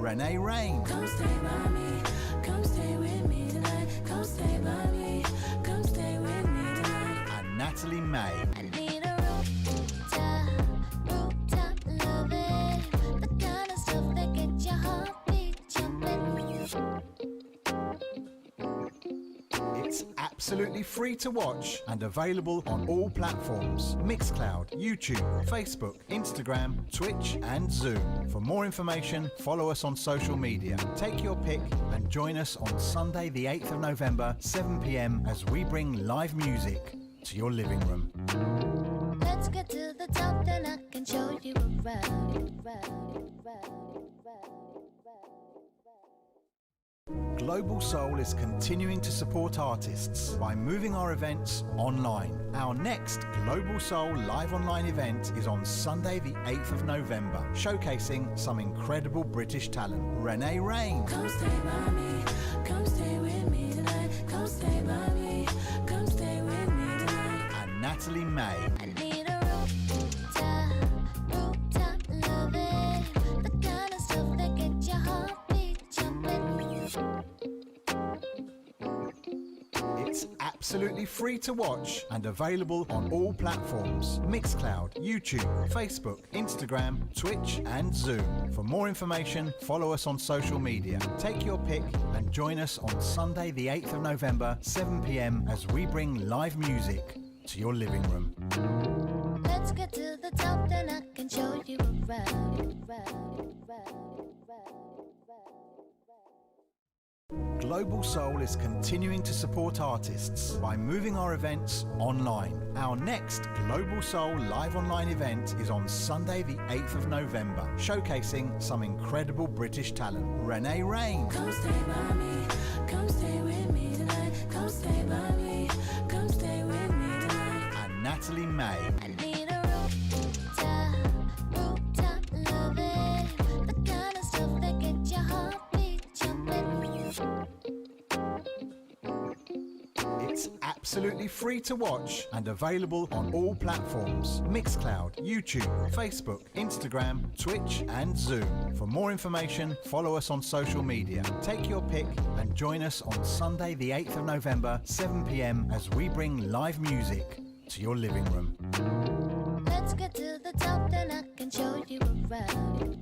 Renee Rain. Come stay by me, come stay with me tonight. Come stay by me, come stay with me tonight. And Natalie May. I need a rooftop loving, the kind of stuff that gets your heartbeat jumping. It's absolutely free to watch and available on all platforms: Mixcloud, YouTube, Facebook, Instagram, Twitch and Zoom. For more information, follow us on social media. Take your pick and join us on Sunday the 8th of November, 7 p.m. as we bring live music to your living room. Let's get to the top, then I can show you around. Global Soul is continuing to support artists by moving our events online. Our next Global Soul live online event is on Sunday the 8th of November, showcasing some incredible British talent. Renee Rain. Come stay by me, come stay with me tonight. Come stay by me, come stay with me tonight. And Natalie May. I need a rooftop loving, the kind of stuff that gets your heartbeat jumping. It's absolutely free to watch and available on all platforms: Mixcloud, YouTube, Facebook, Instagram, Twitch and Zoom. For more information, follow us on social media. Take your pick and join us on Sunday the 8th of November, 7 p.m. as we bring live music to your living room. Let's get to the top, then I can show you around. Global Soul is continuing to support artists by moving our events online. Our next Global Soul live online event is on Sunday the 8th of November, showcasing some incredible British talent. Renee Rain. Come stay by me, come stay with me tonight. Come stay by me, come stay with me tonight. And Natalie May. I need a rooftop loving, the kind of stuff that gets your heartbeat jumping. It's absolutely free to watch and available on all platforms: Mixcloud, YouTube, Facebook, Instagram, Twitch and Zoom. For more information, follow us on social media. Take your pick and join us on Sunday the 8th of November, 7 p.m. as we bring live music to your living room. Let's get to the top, then I can show you around.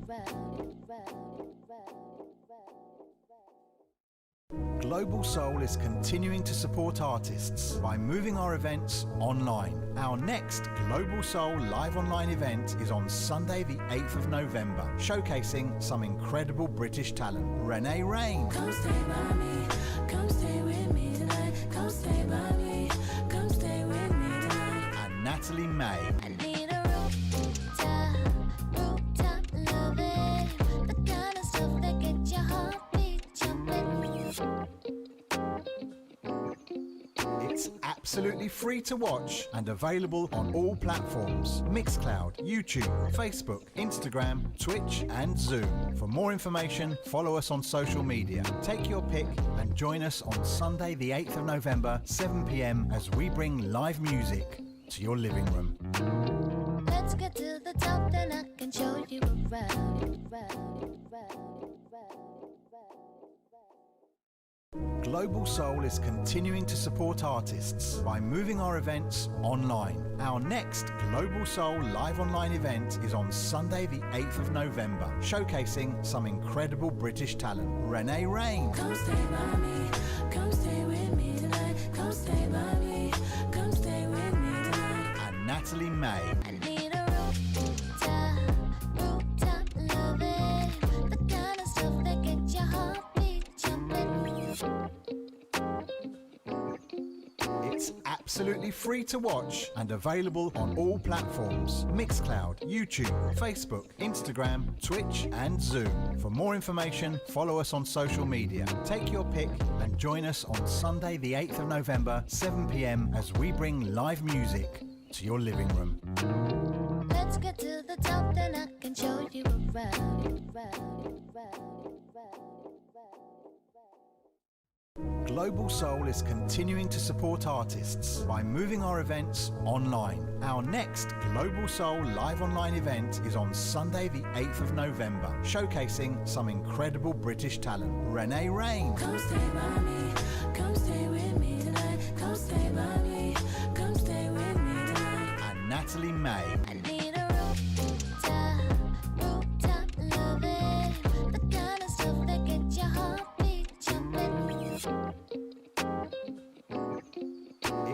Global Soul is continuing to support artists by moving our events online. Our next Global Soul live online event is on Sunday the 8th of November, showcasing some incredible British talent. Renee Rain. Come stay by me, come stay with me tonight. Come stay by me, come stay with me tonight. And Natalie May. I need a rooftop loving, the kind of stuff that gets your heartbeat jumping. It's absolutely free to watch and available on all platforms: Mixcloud, YouTube, Facebook, Instagram, Twitch and Zoom. For more information, follow us on social media. Take your pick and join us on Sunday the 8th of November, 7 p.m. as we bring live music to your living room. Let's get to the top, then I can show you around. Global Soul is continuing to support artists by moving our events online. Our next Global Soul live online event is on Sunday the 8th of November, showcasing some incredible British talent. Renee Rain. Come stay by me, come stay with me tonight. Come stay by me, come stay with me tonight. And Natalie May. I need a rooftop loving, the kind of stuff that gets your heartbeat jumping. It's absolutely free to watch and available on all platforms: Mixcloud, YouTube, Facebook, Instagram, Twitch and Zoom. For more information, follow us on social media. Take your pick and join us on Sunday the 8th of November, 7 p.m. as we bring live music to your living room. Let's get to the top, then I can show you around. Global Soul is continuing to support artists by moving our events online. Our next Global Soul live online event is on Sunday the 8th of November, showcasing some incredible British talent. Renee Rain, Come stay by me, come stay with me tonight. Come stay by me, come stay with me tonight. and Natalie May. I need a rooftop loving, the kind of stuff that gets your heartbeat jumping.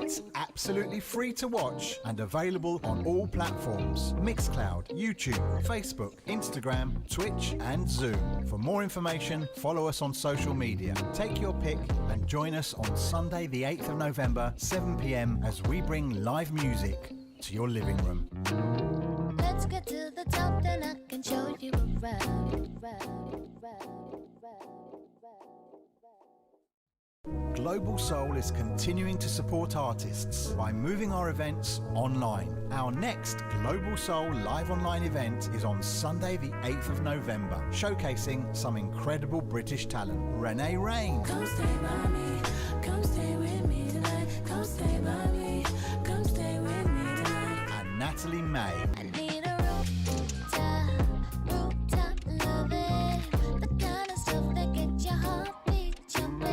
It's absolutely free to watch and available on all platforms: Mixcloud, YouTube, Facebook, Instagram, Twitch and Zoom. For more information, follow us on social media. Take your pick and join us on Sunday the 8th of November, 7 p.m. as we bring live music to your living room. Let's get to the top, then I can show you around. Global Soul is continuing to support artists by moving our events online. Our next Global Soul live online event is on Sunday the 8th of November, showcasing some incredible British talent. Renee Rain, Come stay by me, come stay with me tonight. Come stay by me, come stay with me tonight. and Natalie May. I need a rooftop loving, the kind of stuff that gets your heartbeat jumping.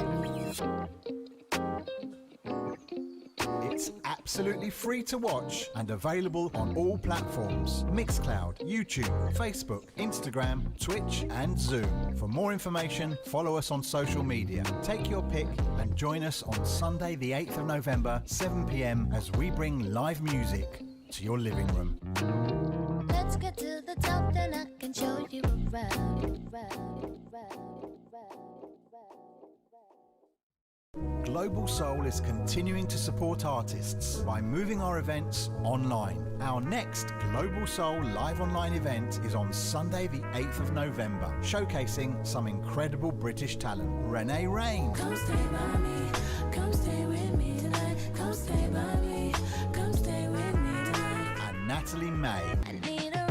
It's absolutely free to watch and available on all platforms: Mixcloud, YouTube, Facebook, Instagram, Twitch and Zoom. For more information, follow us on social media. Take your pick and join us on Sunday the 8th of November, 7 p.m. as we bring live music to your living room. Let's get to the top, then I can show you around. Global Soul is continuing to support artists by moving our events online. Our next Global Soul live online event is on Sunday the 8th of November, showcasing some incredible British talent. Renee Rain, Come stay by me, come stay with me tonight. Come stay by me, come stay with me tonight. and Natalie May. I need a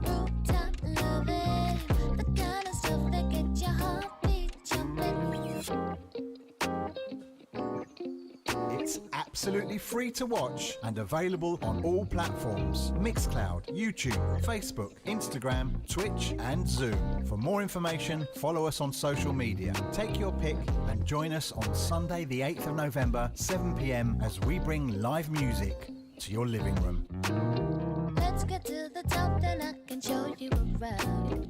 rooftop loving, the kind of stuff that gets your heartbeat jumping. It's absolutely free to watch and available on all platforms: Mixcloud, YouTube, Facebook, Instagram, Twitch and Zoom. For more information, follow us on social media. Take your pick and join us on Sunday the 8th of November, 7 p.m. as we bring live music to your living room. Let's get to the top, then I can show you around.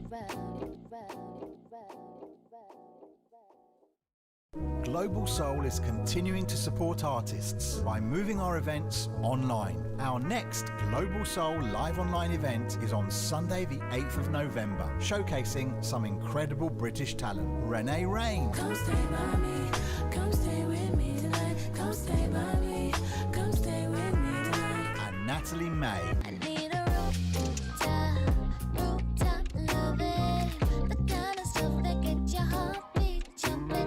Global Soul is continuing to support artists by moving our events online. Our next Global Soul live online event is on Sunday the 8th of November, showcasing some incredible British talent. Renee Rain, Come stay by me, come stay with me tonight. Come stay by me, come stay with me tonight. and Natalie May. I need a rooftop loving, the kind of stuff that gets your heartbeat jumping.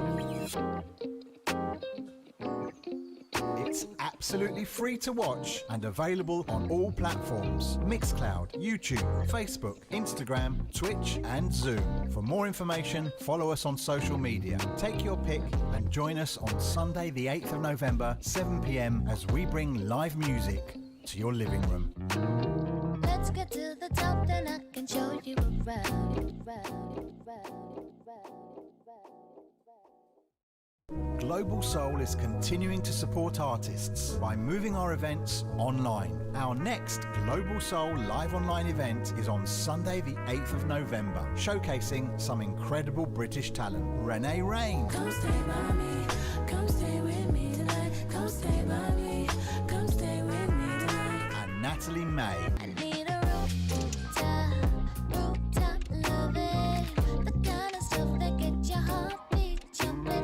It's absolutely free to watch and available on all platforms: Mixcloud, YouTube, Facebook, Instagram, Twitch and Zoom. For more information, follow us on social media. Take your pick and join us on Sunday the 8th of November, 7 p.m. as we bring live music to your living room. Let's get to the top, then I can show you around. Global Soul is continuing to support artists by moving our events online. Our next Global Soul live online event is on Sunday the 8th of November, showcasing some incredible British talent. Renee Rain, Come stay by me, come stay with me tonight. Come stay by me, come stay with me tonight. and Natalie May. I need a rooftop loving, the kind of stuff that gets your heartbeat jumping.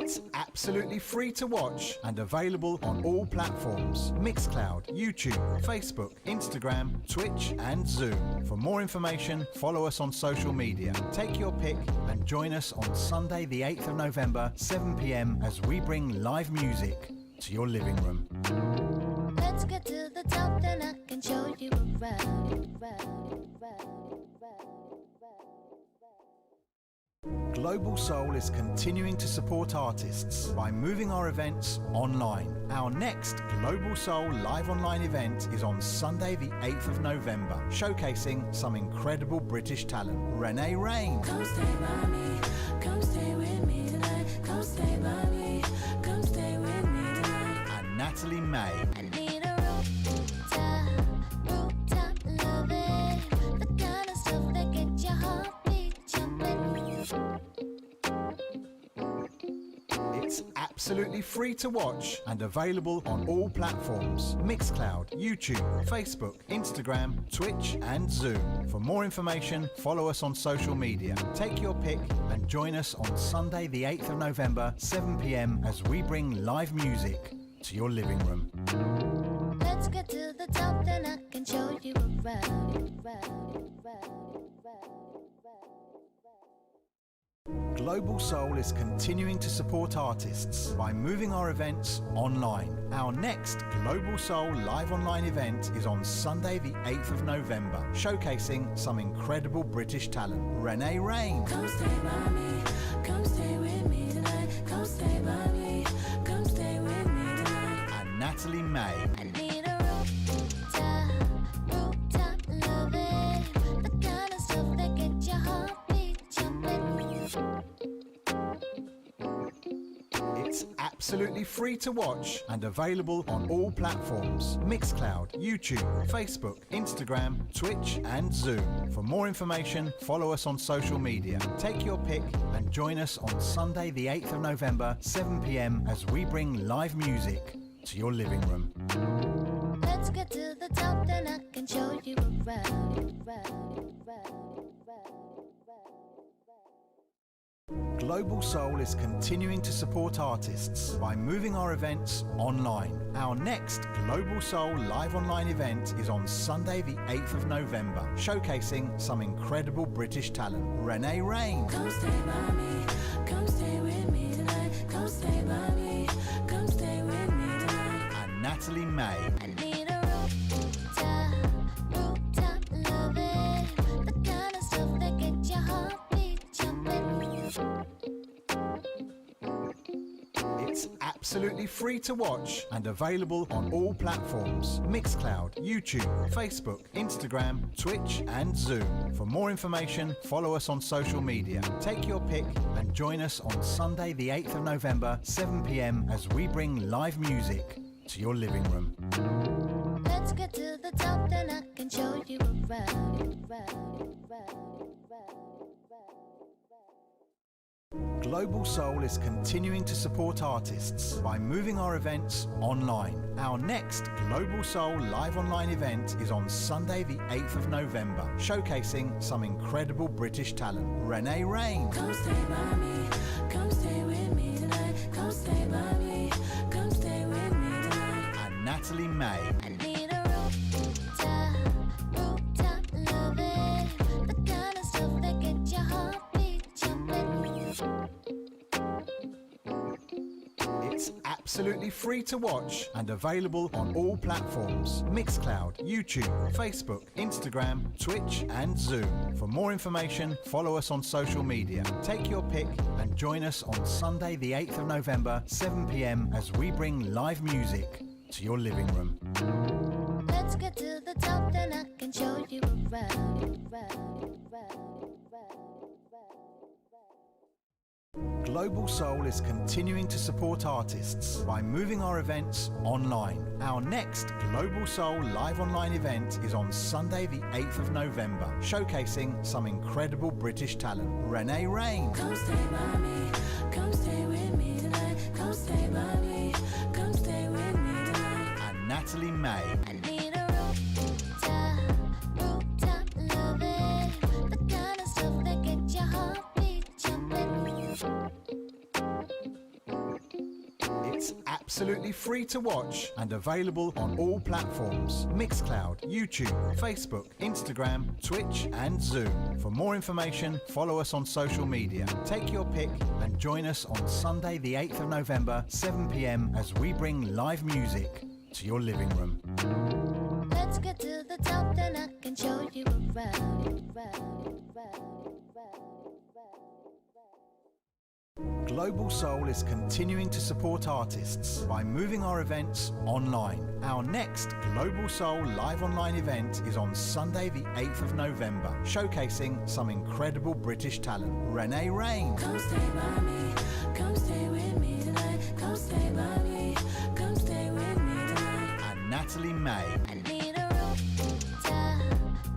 It's absolutely free to watch and available on all platforms: Mixcloud, YouTube, Facebook, Instagram, Twitch and Zoom. For more information, follow us on social media. Take your pick and join us on Sunday the 8th of November, 7 p.m. as we bring live music to your living room. Let's get to the top, then I can show you around. Global Soul is continuing to support artists by moving our events online. Our next Global Soul live online event is on Sunday the 8th of November, showcasing some incredible British talent. Renee Rain, Come stay by me, come stay with me tonight. Come stay by me, come stay with me tonight. and Natalie May. I need a rooftop loving, the kind of stuff that gets your heartbeat jumping. It's absolutely free to watch and available on all platforms: Mixcloud, YouTube, Facebook, Instagram, Twitch and Zoom. For more information, follow us on social media. Take your pick and join us on Sunday the 8th of November, 7 p.m. as we bring live music to your living room. Let's get to the top, then I can show you around. Global Soul is continuing to support artists by moving our events online. Our next Global Soul live online event is on Sunday the 8th of November, showcasing some incredible British talent. Renee Rain, Come stay by me, come stay with me tonight. Come stay by me, come stay with me tonight. and Natalie May. I need a rooftop loving, the kind of stuff that gets your heartbeat jumping. It's absolutely free to watch and available on all platforms: Mixcloud, YouTube, Facebook, Instagram, Twitch and Zoom. For more information, follow us on social media. Take your pick and join us on Sunday the 8th of November, 7 p.m. as we bring live music to your living room. Let's get to the top, then I can show you around. Global Soul is continuing to support artists by moving our events online. Our next Global Soul live online event is on Sunday the 8th of November, showcasing some incredible British talent. Renee Rain, Come stay by me, come stay with me tonight. Come stay by me, come stay with me tonight. and Natalie May. I need a rooftop loving, the kind of stuff that gets your heartbeat jumping. It's absolutely free to watch and available on all platforms: Mixcloud, YouTube, Facebook, Instagram, Twitch and Zoom. For more information, follow us on social media. Take your pick and join us on Sunday the 8th of November, 7 p.m. as we bring live music to your living room. Let's get to the top, then I can show you around. Global Soul is continuing to support artists by moving our events online. Our next Global Soul live online event is on Sunday the 8th of November, showcasing some incredible British talent. Renee Rain, Come stay by me, come stay with me tonight. Come stay by me, come stay with me tonight. and Natalie May. I need a rooftop loving, the kind of stuff that gets your heartbeat jumping. It's absolutely free to watch and available on all platforms: Mixcloud, YouTube, Facebook, Instagram, Twitch and Zoom. For more information, follow us on social media. Take your pick and join us on Sunday the 8th of November, 7 p.m. as we bring live music to your living room. Let's get to the top, then I can show you around. Global Soul is continuing to support artists by moving our events online. Our next Global Soul live online event is on Sunday the 8th of November, showcasing some incredible British talent. Renee Rain, Come stay by me, come stay with me tonight. Come stay by me, come stay with me tonight. and Natalie May. I need a rooftop loving, the kind of stuff that gets your heartbeat jumping. It's absolutely free to watch and available on all platforms: Mixcloud, YouTube, Facebook, Instagram, Twitch and Zoom. For more information, follow us on social media. Take your pick and join us on Sunday the 8th of November, 7 p.m. as we bring live music to your living room. Let's get to the top, then I can show you around. Global Soul is continuing to support artists by moving our events online. Our next Global Soul live online event is on Sunday the 8th of November, showcasing some incredible British talent. Renee Rain, Come stay by me, come stay with me tonight. Come stay by me, come stay with me tonight. and Natalie May. I need a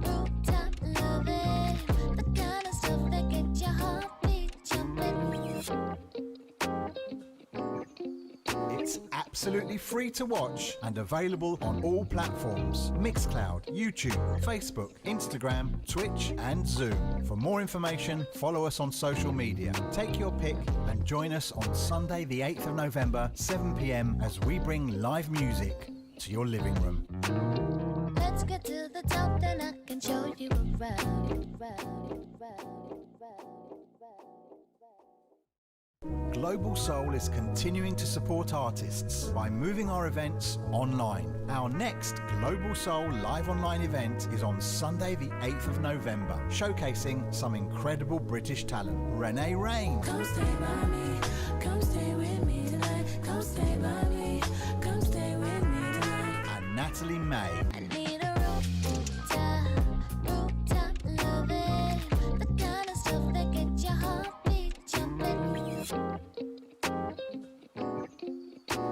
rooftop loving, the kind of stuff that gets your heartbeat jumping. It's absolutely free to watch and available on all platforms: Mixcloud, YouTube, Facebook, Instagram, Twitch and Zoom. For more information, follow us on social media. Take your pick and join us on Sunday the 8th of November, 7 p.m. as we bring live music to your living room. Let's get to the top, then I can show you around. Global Soul is continuing to support artists by moving our events online. Our next Global Soul live online event is on Sunday the 8th of November, showcasing some incredible British talent. Renee Rain, Come stay by me, come stay with me tonight. Come stay by me, come stay with me tonight. and Natalie May. I need a rooftop loving, the kind of stuff that gets your heartbeat jumping.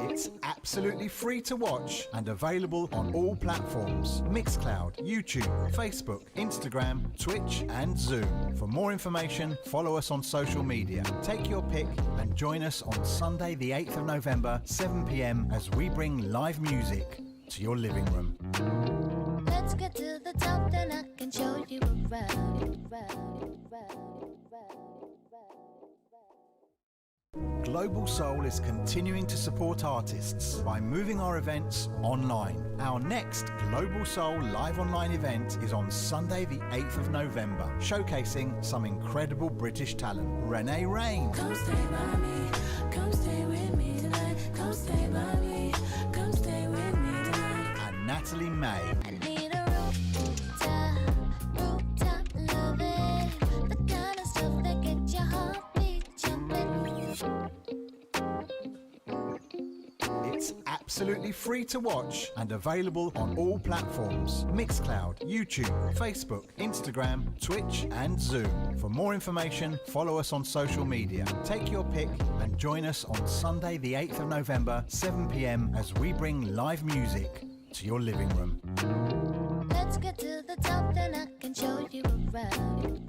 It's absolutely free to watch and available on all platforms: Mixcloud, YouTube, Facebook, Instagram, Twitch and Zoom. For more information, follow us on social media. Take your pick and join us on Sunday the 8th of November, 7 p.m. as we bring live music to your living room. Let's get to the top, then I can show you around. Global Soul is continuing to support artists by moving our events online. Our next Global Soul live online event is on Sunday the 8th of November, showcasing some incredible British talent. Renee Rain, Come stay by me, come stay with me tonight. Come stay by me, come stay with me tonight. and Natalie May. I need a rooftop loving, the kind of stuff that gets your heartbeat jumping. It's absolutely free to watch and available on all platforms: Mixcloud, YouTube, Facebook, Instagram, Twitch and Zoom. For more information, follow us on social media. Take your pick and join us on Sunday the 8th of November, 7 p.m. as we bring live music to your living room. Let's get to the top, then I can show you around.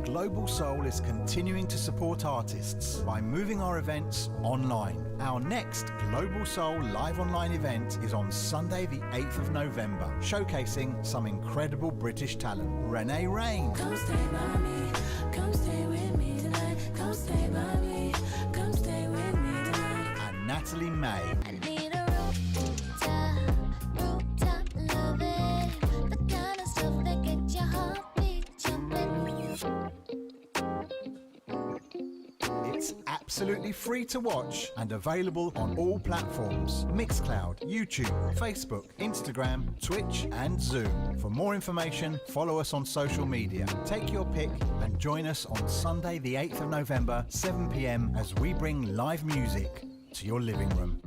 Global Soul is continuing to support artists by moving our events online. Our next Global Soul live online event is on Sunday the 8th of November, showcasing some incredible British talent. Renee Rain, Come stay by me, come stay with me tonight. Come stay by me, come stay with me tonight. and Natalie May. I need a rooftop loving, the kind of stuff that gets your heartbeat jumping. It's absolutely free to watch and available on all platforms: Mixcloud, YouTube, Facebook, Instagram, Twitch and Zoom. For more information, follow us on social media. Take your pick and join us on Sunday the 8th of November, 7 p.m. as we bring live music to your living room.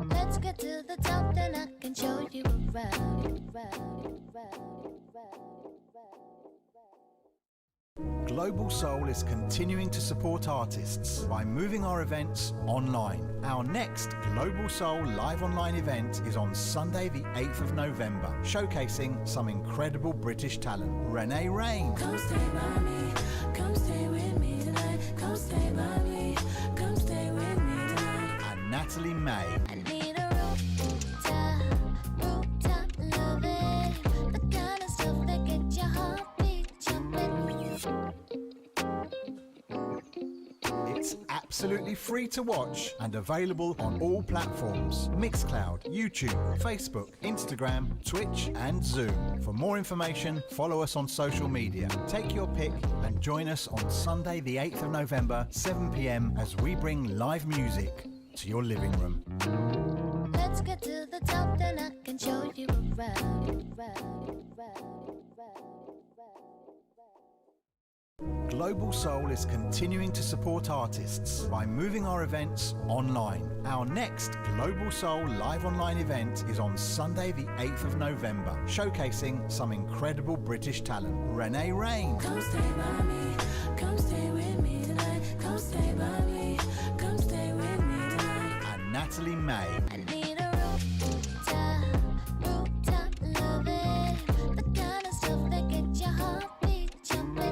Let's get to the top, then I can show you around. Global Soul is continuing to support artists by moving our events online. Our next Global Soul live online event is on Sunday the 8th of November, showcasing some incredible British talent. Renee Rain, Come stay by me, come stay with me tonight. Come stay by me, come stay with me tonight. and Natalie May. I need a rooftop loving, the kind of stuff that gets your heartbeat jumping. It's absolutely free to watch and available on all platforms: Mixcloud, YouTube, Facebook, Instagram, Twitch and Zoom. For more information, follow us on social media. Take your pick and join us on Sunday the 8th of November, 7 p.m. as we bring live music to your living room. Let's get to the top, then I can show you around. Global Soul is continuing to support artists by moving our events online. Our next Global Soul live online event is on Sunday the 8th of November, showcasing some incredible British talent. Renee Rain, Come stay by me, come stay with me tonight. Come stay by me, come stay with me tonight. and Natalie May. I need a rooftop loving, the kind of stuff that gets your heartbeat jumping.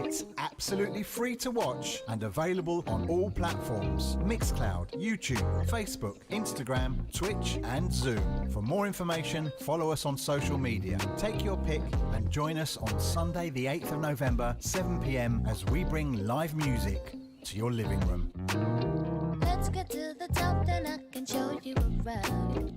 It's absolutely free to watch and available on all platforms: Mixcloud, YouTube, Facebook, Instagram, Twitch and Zoom. For more information, follow us on social media. Take your pick and join us on Sunday the 8th of November, 7 p.m. as we bring live music to your living room. Let's get to the top, then I can show you around.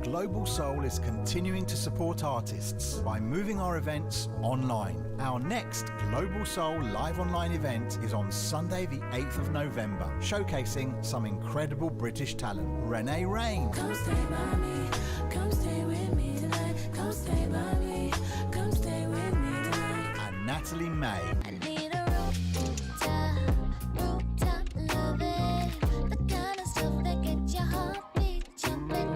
Global Soul is continuing to support artists by moving our events online. Our next Global Soul live online event is on Sunday the 8th of November, showcasing some incredible British talent. Renee Rain, Come stay by me, come stay with me tonight. Come stay by me, come stay with me tonight. and Natalie May. I need a rooftop loving, the kind of stuff that gets your heartbeat jumping.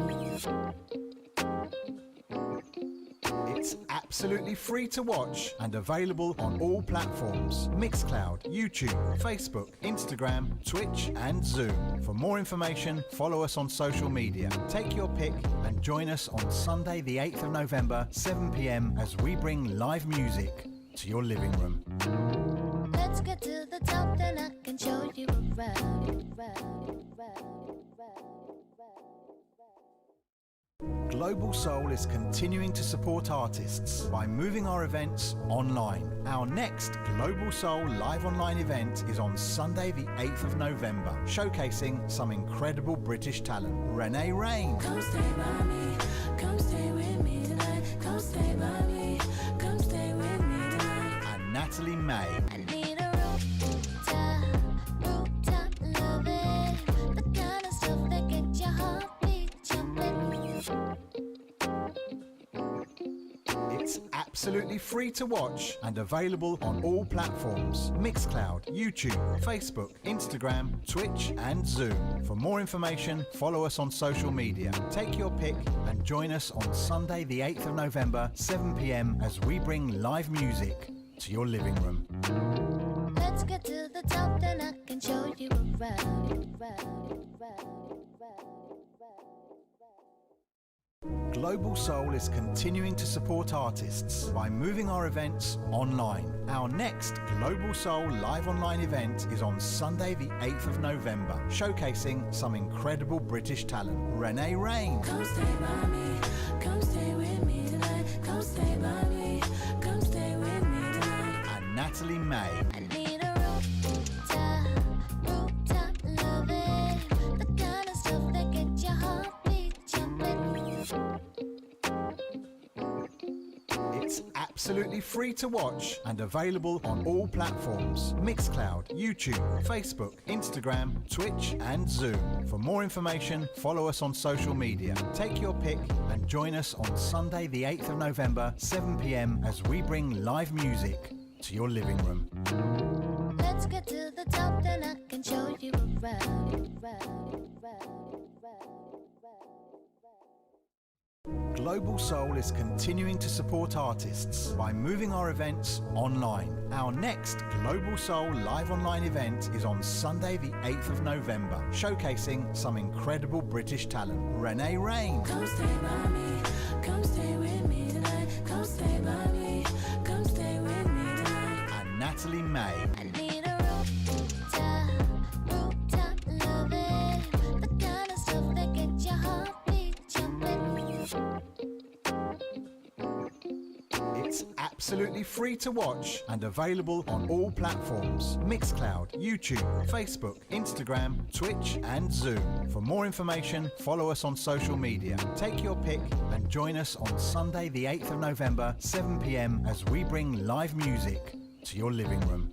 It's absolutely free to watch and available on all platforms: Mixcloud, YouTube, Facebook, Instagram, Twitch and Zoom. For more information, follow us on social media. Take your pick and join us on Sunday the 8th of November, 7 p.m. as we bring live music to your living room. Let's get to the top, then I can show you around. Global Soul is continuing to support artists by moving our events online. Our next Global Soul live online event is on Sunday the 8th of November, showcasing some incredible British talent. Renee Rain, Come stay by me, come stay with me tonight. Come stay by me, come stay with me tonight. and Natalie May. I need a rooftop loving, the kind of stuff that gets your heartbeat jumping. It's absolutely free to watch and available on all platforms: Mixcloud, YouTube, Facebook, Instagram, Twitch and Zoom. For more information, follow us on social media. Take your pick and join us on Sunday the 8th of November, 7 p.m. as we bring live music to your living room. Let's get to the top, then I can show you around. Global Soul is continuing to support artists by moving our events online. Our next Global Soul live online event is on Sunday the 8th of November, showcasing some incredible British talent. Renee Rain, Come stay by me, come stay with me tonight. Come stay by me, come stay with me tonight. and Natalie May. I need a rooftop loving, the kind of stuff that gets your heartbeat jumping. It's absolutely free to watch and available on all platforms: Mixcloud, YouTube, Facebook, Instagram, Twitch and Zoom. For more information, follow us on social media. Take your pick and join us on Sunday the 8th of November, 7 p.m. as we bring live music to your living room. Let's get to the top, then I can show you around. Global Soul is continuing to support artists by moving our events online. Our next Global Soul live online event is on Sunday the 8th of November, showcasing some incredible British talent. Renee Rain, Come stay by me, come stay with me tonight. Come stay by me, come stay with me tonight. and Natalie May. I need a rooftop loving, the kind of stuff that gets your heartbeat jumping. It's absolutely free to watch and available on all platforms: Mixcloud, YouTube, Facebook, Instagram, Twitch and Zoom. For more information, follow us on social media. Take your pick and join us on Sunday the 8th of November, 7 p.m. as we bring live music to your living room.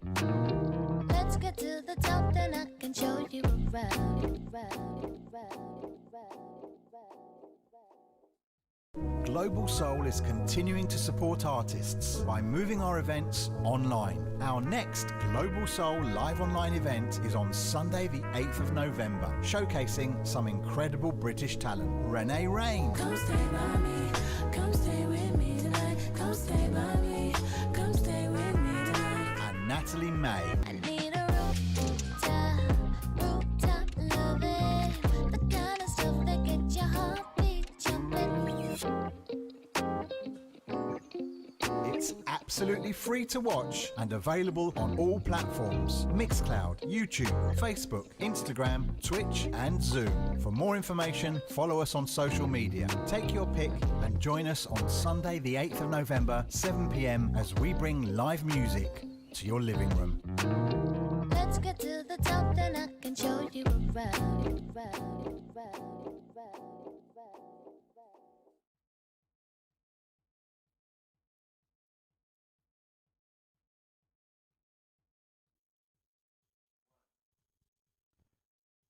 Let's get to the top, then I can show you around. Global Soul is continuing to support artists by moving our events online. Our next Global Soul live online event is on Sunday the 8th of November, showcasing some incredible British talent. Renee Rain, Come stay by me, come stay with me tonight. Come stay by me, come stay with me tonight. and Natalie May. I need a rooftop loving, the kind of stuff that gets your heartbeat jumping. It's absolutely free to watch and available on all platforms: Mixcloud, YouTube, Facebook, Instagram, Twitch and Zoom. For more information, follow us on social media. Take your pick and join us on Sunday the 8th of November, 7 p.m. as we bring live music to your living room. Let's get to the top, then I can show you around.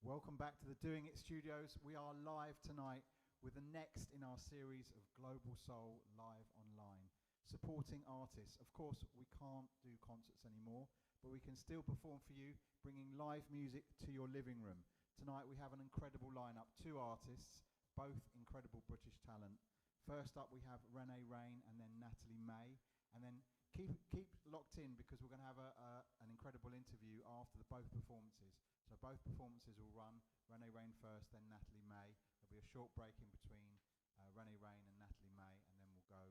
Welcome back to the Doing It Studios. We are live tonight with the next in our series of Global Soul Live Online, supporting artists. Of course, we can't do concerts anymore, but we can still perform for you, bringing live music to your living room. Tonight we have an incredible lineup, 2 artists, both incredible British talent. First up we have Renee Rain and then Natalie May, and then keep locked in because we're going to have an incredible interview after both performances. So both performances will run, Renee Rain first, then Natalie May. There'll be a short break in between Renee Rain and Natalie May, and then we'll go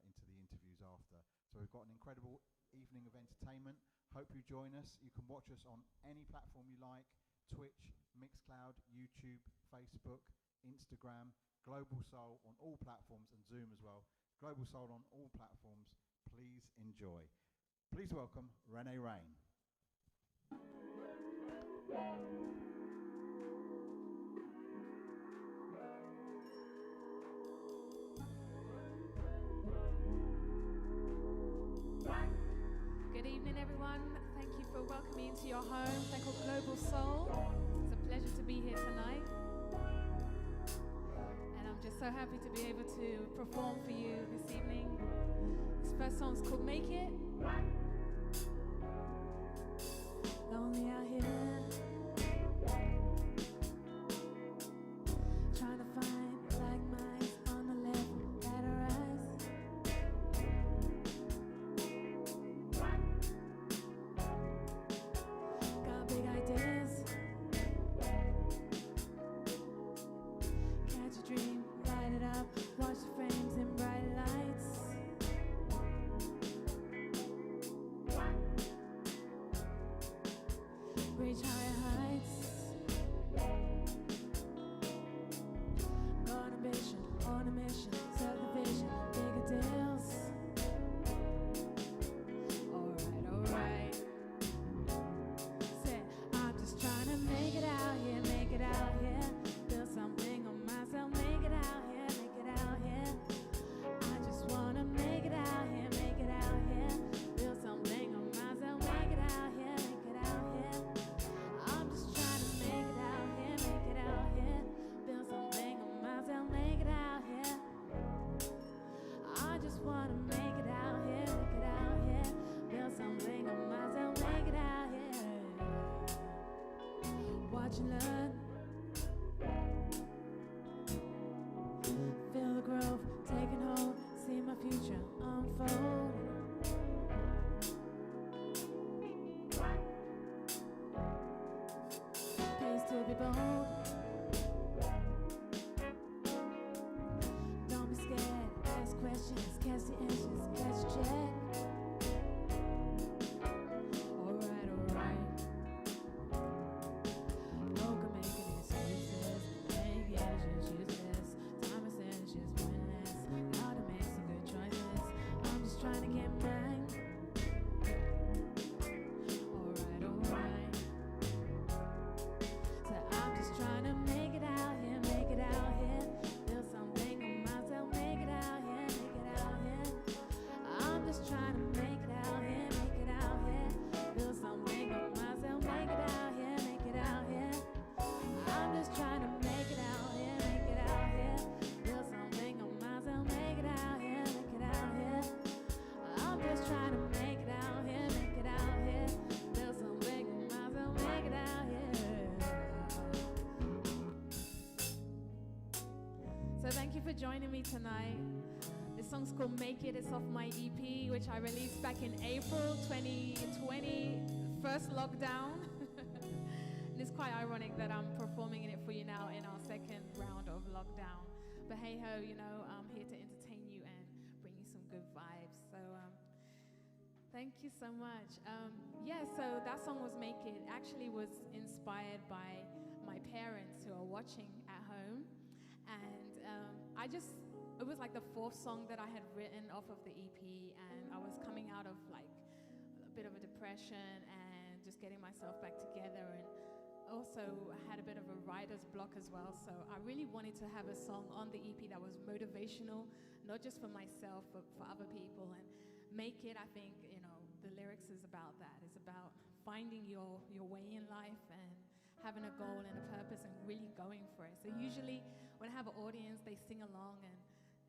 into the interviews after. So we've got an incredible evening of entertainment. Hope you join us. You can watch us on any platform you like: Twitch, Mixcloud, YouTube, Facebook, Instagram, Global Soul on all platforms, and Zoom as well. Global Soul on all platforms. Please enjoy. Please welcome Renee Rain. Good evening, everyone. Thank you for welcoming me into your home. Thank you, Global Soul. It's a pleasure to be here tonight. And I'm just so happy to be able to perform for you this evening. This first song's called Make It. Lonely out here, trying to find like minds on the left that arise. Got big ideas, catch a dream, light it up, watch the frames in bright lights. Reach higher heights. On a mission, on a mission, set the vision, bigger deals. Alright. Say, I'm just trying to make it out here, build something on myself, make it out here. I just wanna make it out here, build something on myself, make it out here. I'm just trying to make it out here, build something on myself, make it out here. I just wanna make it out here, build something on myself, make it out here. Watch and learn, feel the growth taking hold, see my future unfold. Pays to be bold. Don't be scared, ask questions, catch the answers, catch a check. Alright. No good making excuses, make actions useless. Time is just winning less. Gotta make some good choices. I'm just trying to get you for joining me tonight. This song's called Make It. It's off my EP, which I released back in April 2020, first lockdown. And it's quite ironic that I'm performing it for you now in our second round of lockdown. But hey ho, you know, I'm here to entertain you and bring you some good vibes. So thank you so much. So that song was Make It. Actually was inspired by my parents who are watching at home. And it was like the fourth song that I had written off of the EP, and I was coming out of like a bit of a depression and just getting myself back together, and also I had a bit of a writer's block as well. So I really wanted to have a song on the EP that was motivational, not just for myself, but for other people. And Make It, I think, you know, the lyrics is about that. It's about finding your way in life and having a goal and a purpose and really going for it. So usually when I have an audience, they sing along, and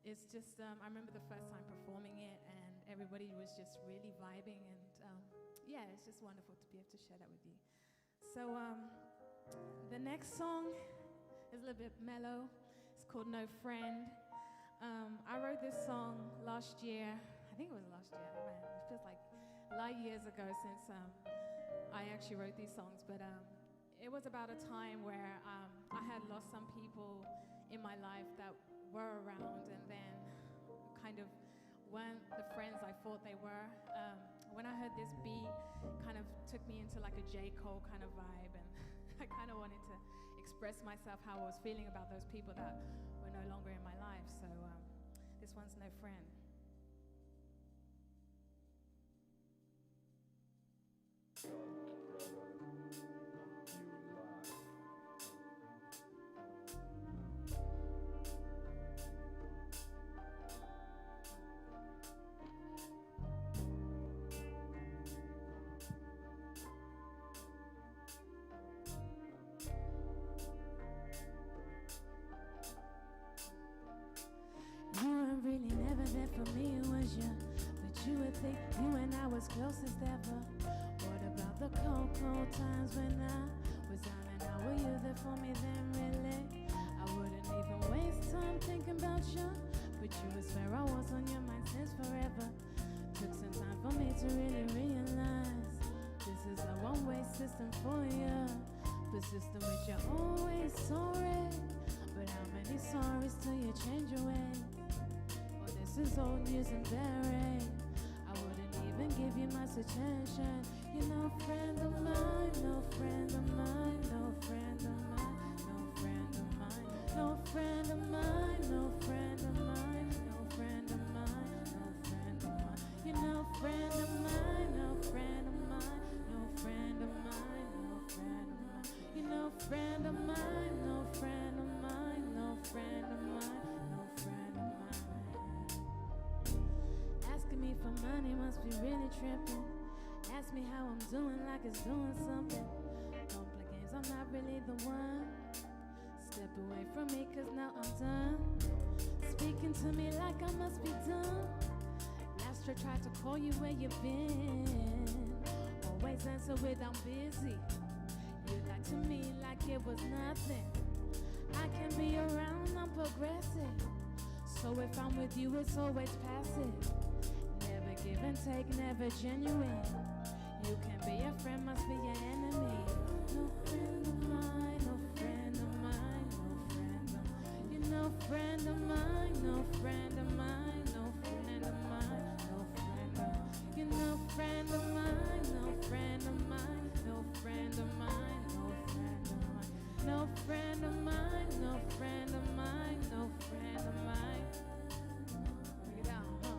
it's just, I remember the first time performing it and everybody was just really vibing, and it's just wonderful to be able to share that with you. So the next song is a little bit mellow. It's called No Friend. I wrote this song last year. I think it was last year. Man, it feels like a lot of years ago since I actually wrote these songs, but it was about a time where I had lost some people in my life that were around, and then kind of weren't the friends I thought they were. When I heard this beat, kind of took me into like a J. Cole kind of vibe, and I kind of wanted to express myself how I was feeling about those people that were no longer in my life. So this one's No Friend. Really never there for me, was ya? But you would think you and I was closest ever. What about the cold, cold times when I was down and out? Were you there for me then, really? I wouldn't even waste time thinking about you, but you would swear I was on your mind since forever. Took some time for me to really realize this is a one-way system for you. Persistent with your always sorry, but how many sorries till you change your ways? This is old news and buried. I wouldn't even give you much attention. You're no friend of mine, no friend of mine, no friend of mine, no friend of mine, no friend of mine, no friend of mine, no friend of mine, no friend of mine. You're no friend of mine, no friend of mine, no friend of mine, no friend of mine. You're no friend of mine, no friend of mine, no friend of mine. Asking me for money must be really tripping. Ask me how I'm doing like it's doing something. Don't play games, I'm not really the one. Step away from me cause now I'm done. Speaking to me like I must be dumb. Last year tried to call you where you been. Always answer with I'm busy. You lied to me like it was nothing. I can be around, I'm progressive. So if I'm with you it's always passive. Give and take, never genuine. You can be a friend, must be your enemy. No friend of mine, no friend of mine, no friend of mine. You're no friend of mine, no friend of mine, no friend of mine, no friend of mine. You're no friend of mine, no friend of mine, no friend of mine, no friend of mine. No friend of mine, no friend of mine, no friend of mine. Bring it down, huh?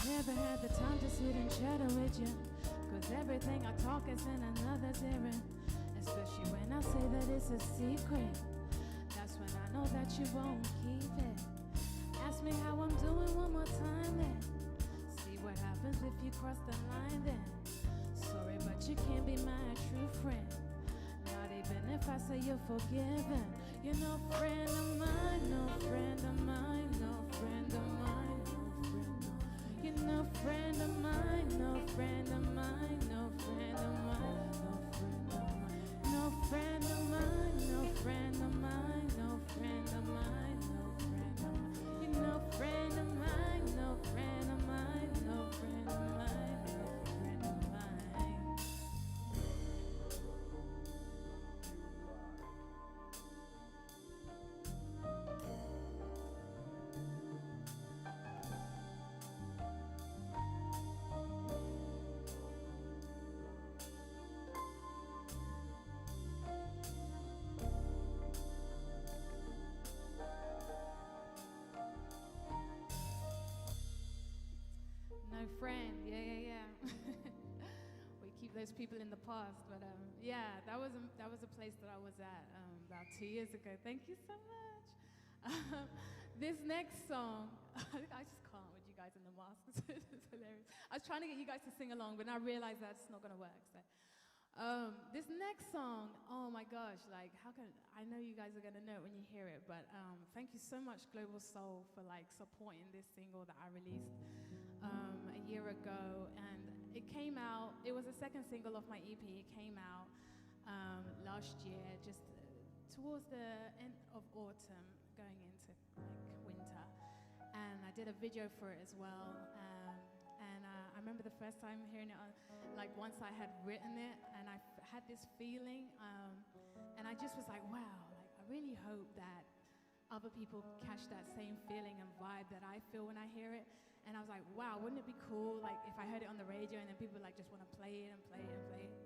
Never had the time to sit and chatter with you, cause everything I talk is in another's hearing. Especially when I say that it's a secret. That's when I know that you won't keep it. Ask me how I'm doing one more time then. See what happens if you cross the line then. So you can't be my true friend. Not even if I say you're forgiven. You're no friend of mine, no friend of mine, no friend of mine, no friend of mine. You're no friend of mine, no friend of mine, no friend of mine, no friend of mine, no friend of mine, no friend of mine, no friend of mine, no friend of mine. You're no friend of mine, no friend of mine, no friend of mine, no friend of mine. No friend, yeah. We keep those people in the past, but yeah, that was a place that I was at about 2 years ago. Thank you so much. This next song, I just can't with you guys in the masks. It's hilarious. I was trying to get you guys to sing along, but I realized that's not gonna work. So, this next song, oh my gosh, like I know you guys are gonna know it when you hear it, but thank you so much, Global Soul, for like supporting this single that I released a year ago, and it came out. It was the second single of my EP. It came out last year, just towards the end of autumn, going into like winter, and I did a video for it as well. And I remember the first time hearing it, like once I had written it, and I had this feeling, and I just was like, wow, like I really hope that other people catch that same feeling and vibe that I feel when I hear it. And I was like, wow, wouldn't it be cool, like if I heard it on the radio and then people like just want to play it and play it and play it.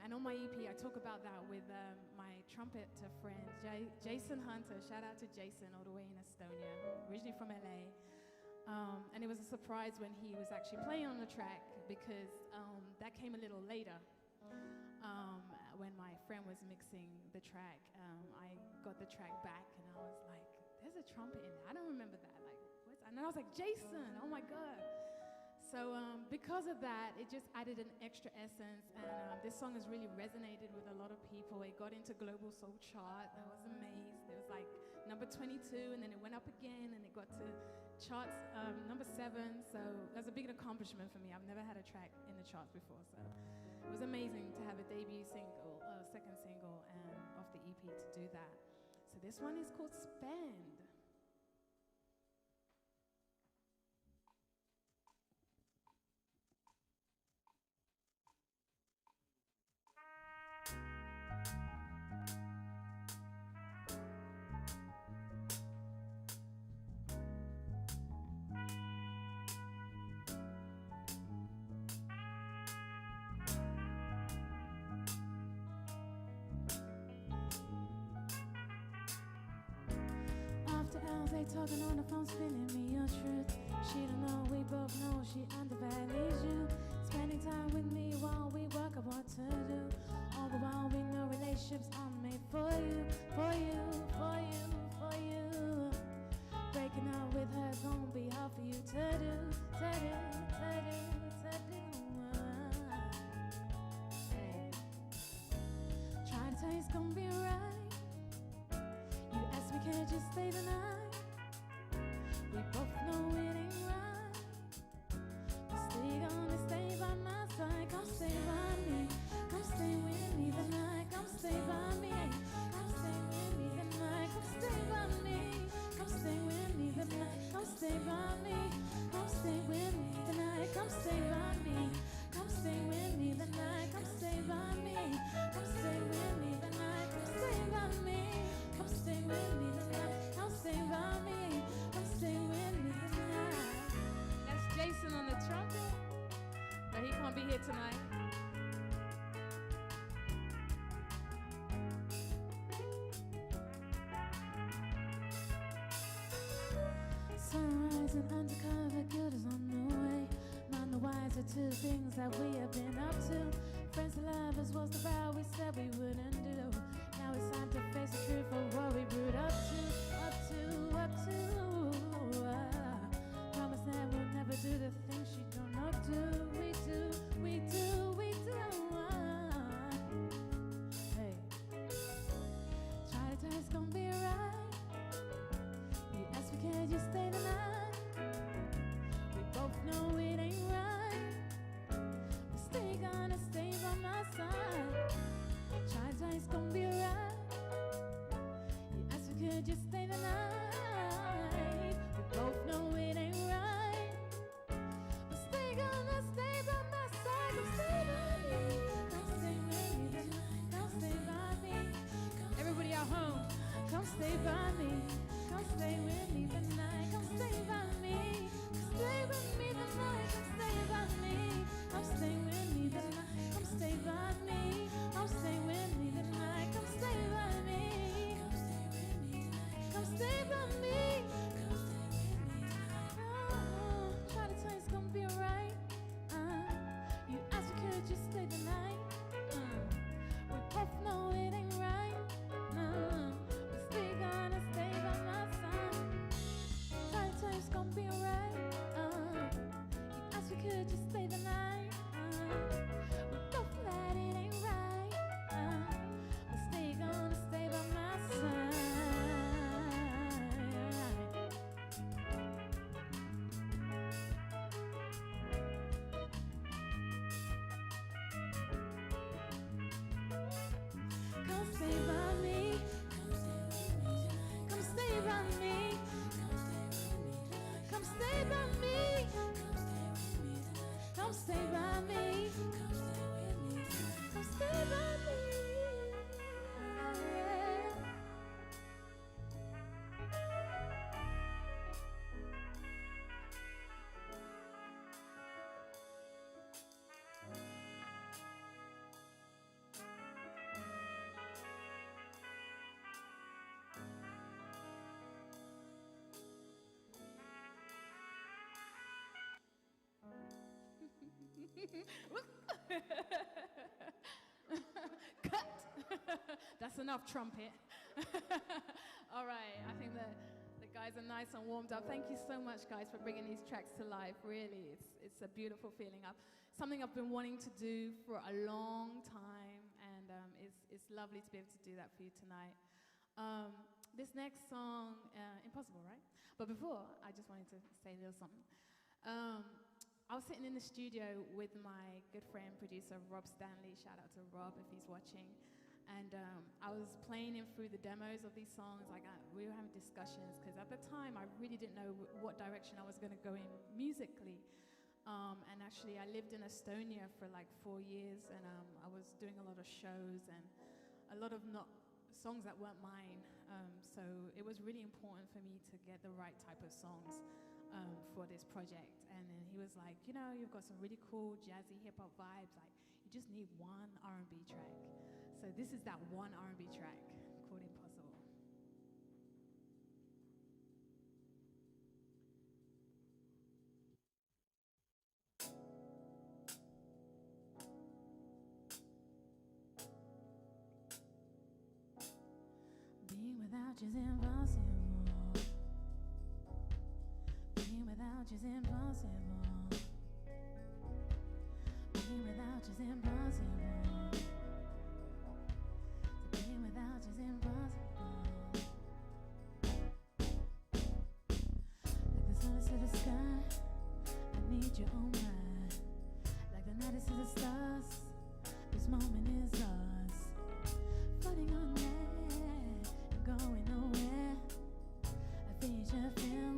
And on my EP, I talk about that with my trumpet friend, Jason Hunter. Shout out to Jason, all the way in Estonia, originally from LA. And it was a surprise when he was actually playing on the track, because that came a little later. When my friend was mixing the track, I got the track back and I was like, there's a trumpet in it. I don't remember that. Like, what's that? And I was like, Jason, oh my God. So because of that, it just added an extra essence, and this song has really resonated with a lot of people. It got into Global Soul chart. I was amazed. It was like number 22, and then it went up again, and it got to charts number 7. So that's a big accomplishment for me. I've never had a track in the charts before, so it was amazing to have a debut single, second single, and off the EP to do that. So this one is called Spend. After hours, they talking on the phone, spilling me your truth. She don't know, we both know she undervalues you. Spending time with me while we work out what to do. All the while we know relationships are made for you, for you, for you, for you. Breaking up with her gonna be hard for you to do, to do, to do, to do. Hey. Trying to tell you it's gonna be right. You asked me, can I just stay the night? We both know it ain't right. But still gonna stay by my side. Come stay by me. Come stay with me the night. Come stay by me. Come stay with me the night. Come stay by me. Come stay with me the night. Come stay by me. Come stay with me the night. Come stay by me. Come stay with me the night. Come stay by me. Come stay with me the night. Come stay by me. Come stay with me the night. Come stay by me. Come stay with me the night. That's Jason on the trumpet, but he can't be here tonight. Sunrise and undercover good is on the way. None the wiser to the things that we have been up to. Friends and lovers was the vow we said we wouldn't do. Now it's time to face the truth of what we brewed up to, up to, up to. Promise that we'll never do the things she don't know do. We do, we do, we do. you stay the night? We both know it ain't right. But stay gonna stay by my side. Try twice, gonna be right. You asked me could you stay the night? We both know it ain't right. But stay gonna stay by my side. Come stay by me. Come stay with me tonight. Come stay by me. Everybody at home, come stay by me. Come stay with me tonight. Come stay by me. Come stay with me tonight. Come stay by me. Come stay with me tonight. Come stay by me. Come stay with me tonight. Come stay by me. Come stay by me. Oh, try to tell it's gonna be alright. You asked me could you stay the night? We both know it ain't right. But stay gonna stay by my side. Try to tell it's gonna be alright. You asked me could you stay the night? We both that it ain't right. But stay gonna stay by my side. Come stay by me. Come stay by me. Come stay by me. Come stay by me. Come stay by me. Cut. That's enough trumpet. All right, I think the guys are nice and warmed up. Thank you so much, guys, for bringing these tracks to life. Really, it's a beautiful feeling. Something I've been wanting to do for a long time, and it's lovely to be able to do that for you tonight. This next song, impossible, right? But before, I just wanted to say a little something. I was sitting in the studio with my good friend, producer Rob Stanley. Shout out to Rob if he's watching. And I was playing him through the demos of these songs. We were having discussions because at the time I really didn't know what direction I was going to go in musically. And actually I lived in Estonia for like 4 years, and I was doing a lot of shows and a lot of songs that weren't mine. So it was really important for me to get the right type of songs for this project. And then he was like, you know, you've got some really cool jazzy hip hop vibes. Like, you just need one R&B track. So this is that one R&B track called Impossible. Being without you's impossible. Being without you's impossible. Being without you's impossible. So being without you's impossible. Like the sun is to the sky, I need you on mine. Like the night is to the stars, this moment is ours. Floating on there, and going nowhere. A feature film,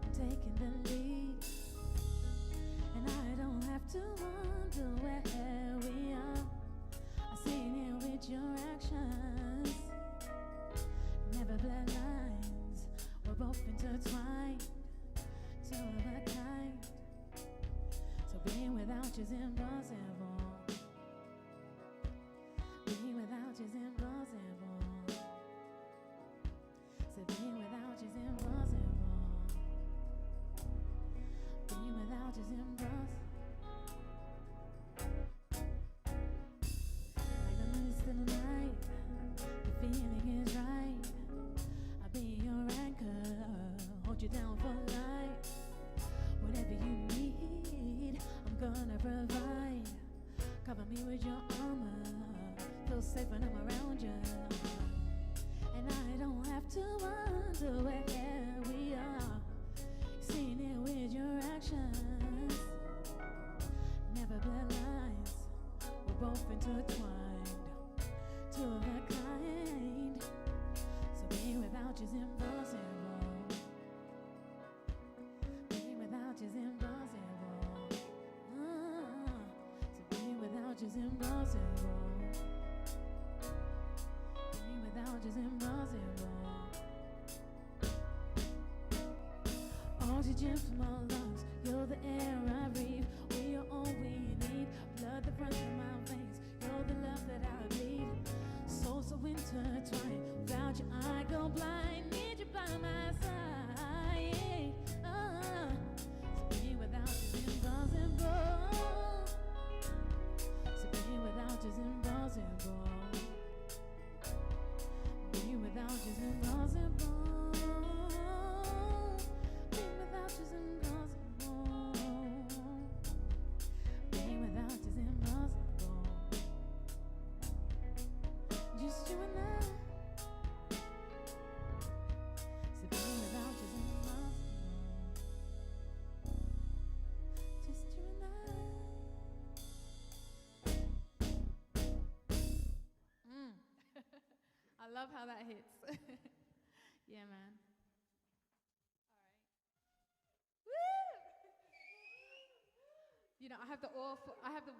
I'm taking the lead. And I don't have to wonder where we are. I see it here with your actions. Never blur lines, we're both intertwined. Two of a kind. So being without you's impossible. Being without you's impossible. So being without you's impossible. Being without you's impossible. Like the moon is still the night, the feeling is right. I'll be your anchor, hold you down for life. Whatever you need, I'm gonna provide. Cover me with your armor, feel safe when I'm around you. And I don't have to wonder where we are. impossible. Being without you's impossible. Oxygen from our lungs, you're the air I breathe. We are all we need. Blood that runs through my veins, you're the love that I bleed. Souls so intertwined, without you I go blind. Need you by my side. So being without you's impossible. So being without you's impossible. Being without you's impossible. Being without you's impossible. Being without you's impossible. Just you and I. So being without you's impossible. Just you and I. I love how that hits. Yeah, man. All right. Woo! You know, I have the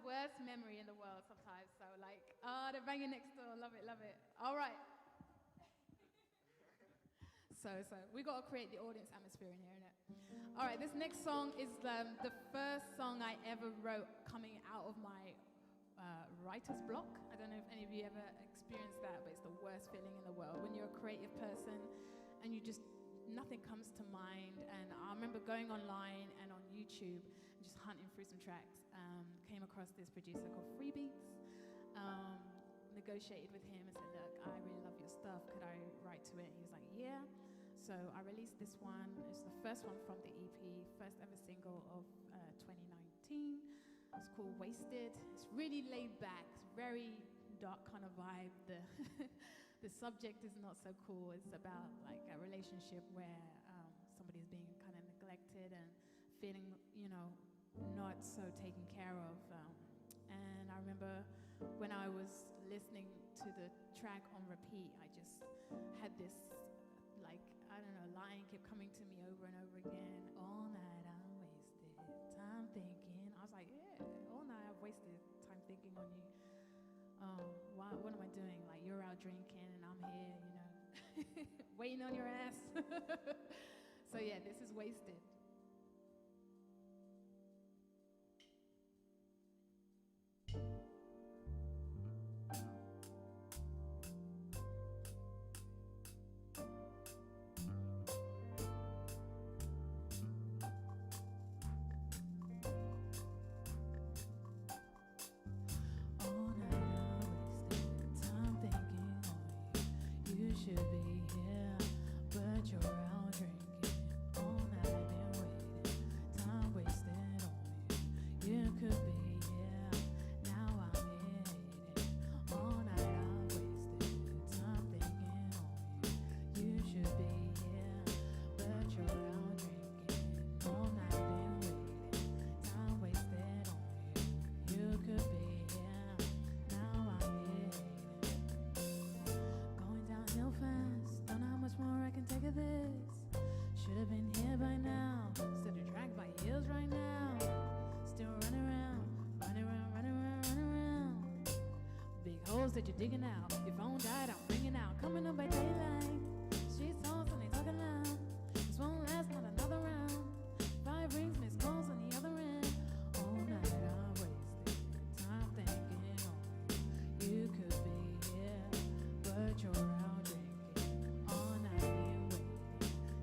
worst memory in the world sometimes. So like, they're banging next door. Love it, love it. All right. So we got to create the audience atmosphere in here, innit? All right, this next song is the first song I ever wrote coming out of my writer's block. I don't know if any of you ever experienced that, but it's the worst feeling in the world when you're a creative person and nothing comes to mind. And I remember going online and on YouTube and just hunting through some tracks. Came across this producer called Freebeats. Negotiated with him and said, look, I really love your stuff. Could I write to it? He was like, yeah. So I released this one. It's the first one from the EP, first ever single of 2019. It's called Wasted. It's really laid back. It's very dark kind of vibe. The subject is not so cool. It's about like a relationship where somebody's being kind of neglected and feeling, not so taken care of. And I remember when I was listening to the track on repeat, I just had this, line kept coming to me over and over again. All night I wasted time thinking. I was like, yeah, all night I've wasted time thinking on you. What am I doing? Like, you're out drinking and I'm here, waiting on your ass. So yeah, this is Wasted. Should be here, but you're out drinking. All night I've been waiting, time wasted on you. You could be here, now I'm here hating. All night I've wasted time thinking on you. You should be here, but you're out drinking. All night I've been waiting, time wasted on you. You could be here, now I'm here hating. Going downhill fast, don't know how much more I can take of this. Should have been here by now, instead of dragged by heels right now. Still running around, running around, running around, running around. Big holes that you're digging out. Your phone died, I'm ringing out. Coming up by daylight, streets talk and they talking loud. This won't last, not another round. 5 rings, missed calls on the other end. All night I wasted time thinking on you. You could be here, but you're out drinking. All night been waiting,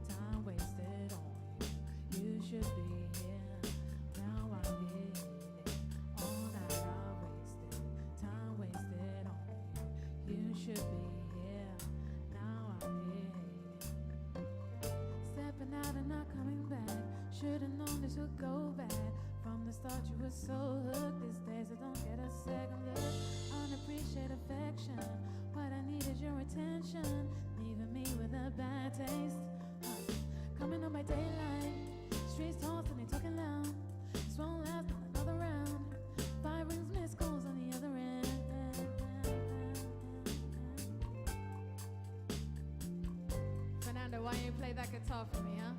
time wasted on you. You should be here, now I'm here. All night I wasted, time wasted on you. You should be here, now I'm here. Stepping out and not coming back. Should've known this would go bad. From the start you were so hooked. These days I don't get a second look. Unappreciated affection. What I need is your attention. Leaving me with a bad taste. Coming on by daylight. Streets tossed and they talking loud. This won't last another round. 5 rings, missed calls on the other end. Fernando, why don't you play that guitar for me, huh?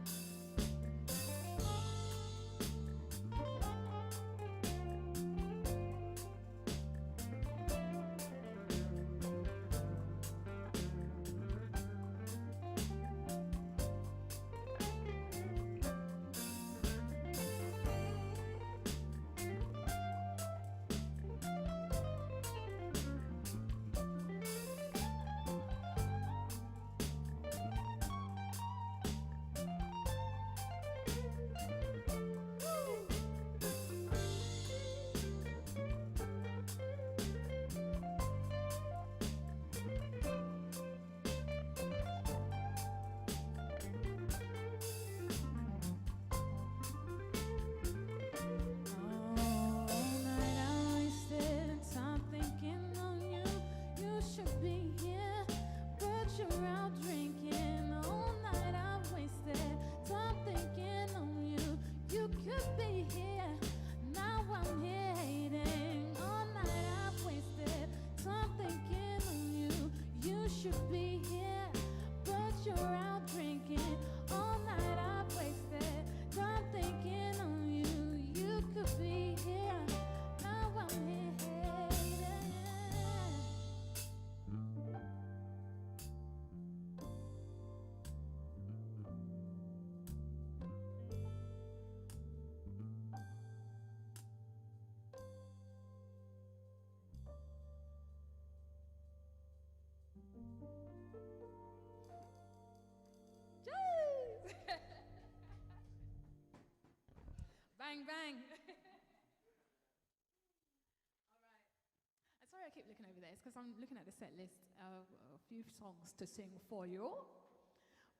keep looking over there. It's because I'm looking at the set list of a few songs to sing for you.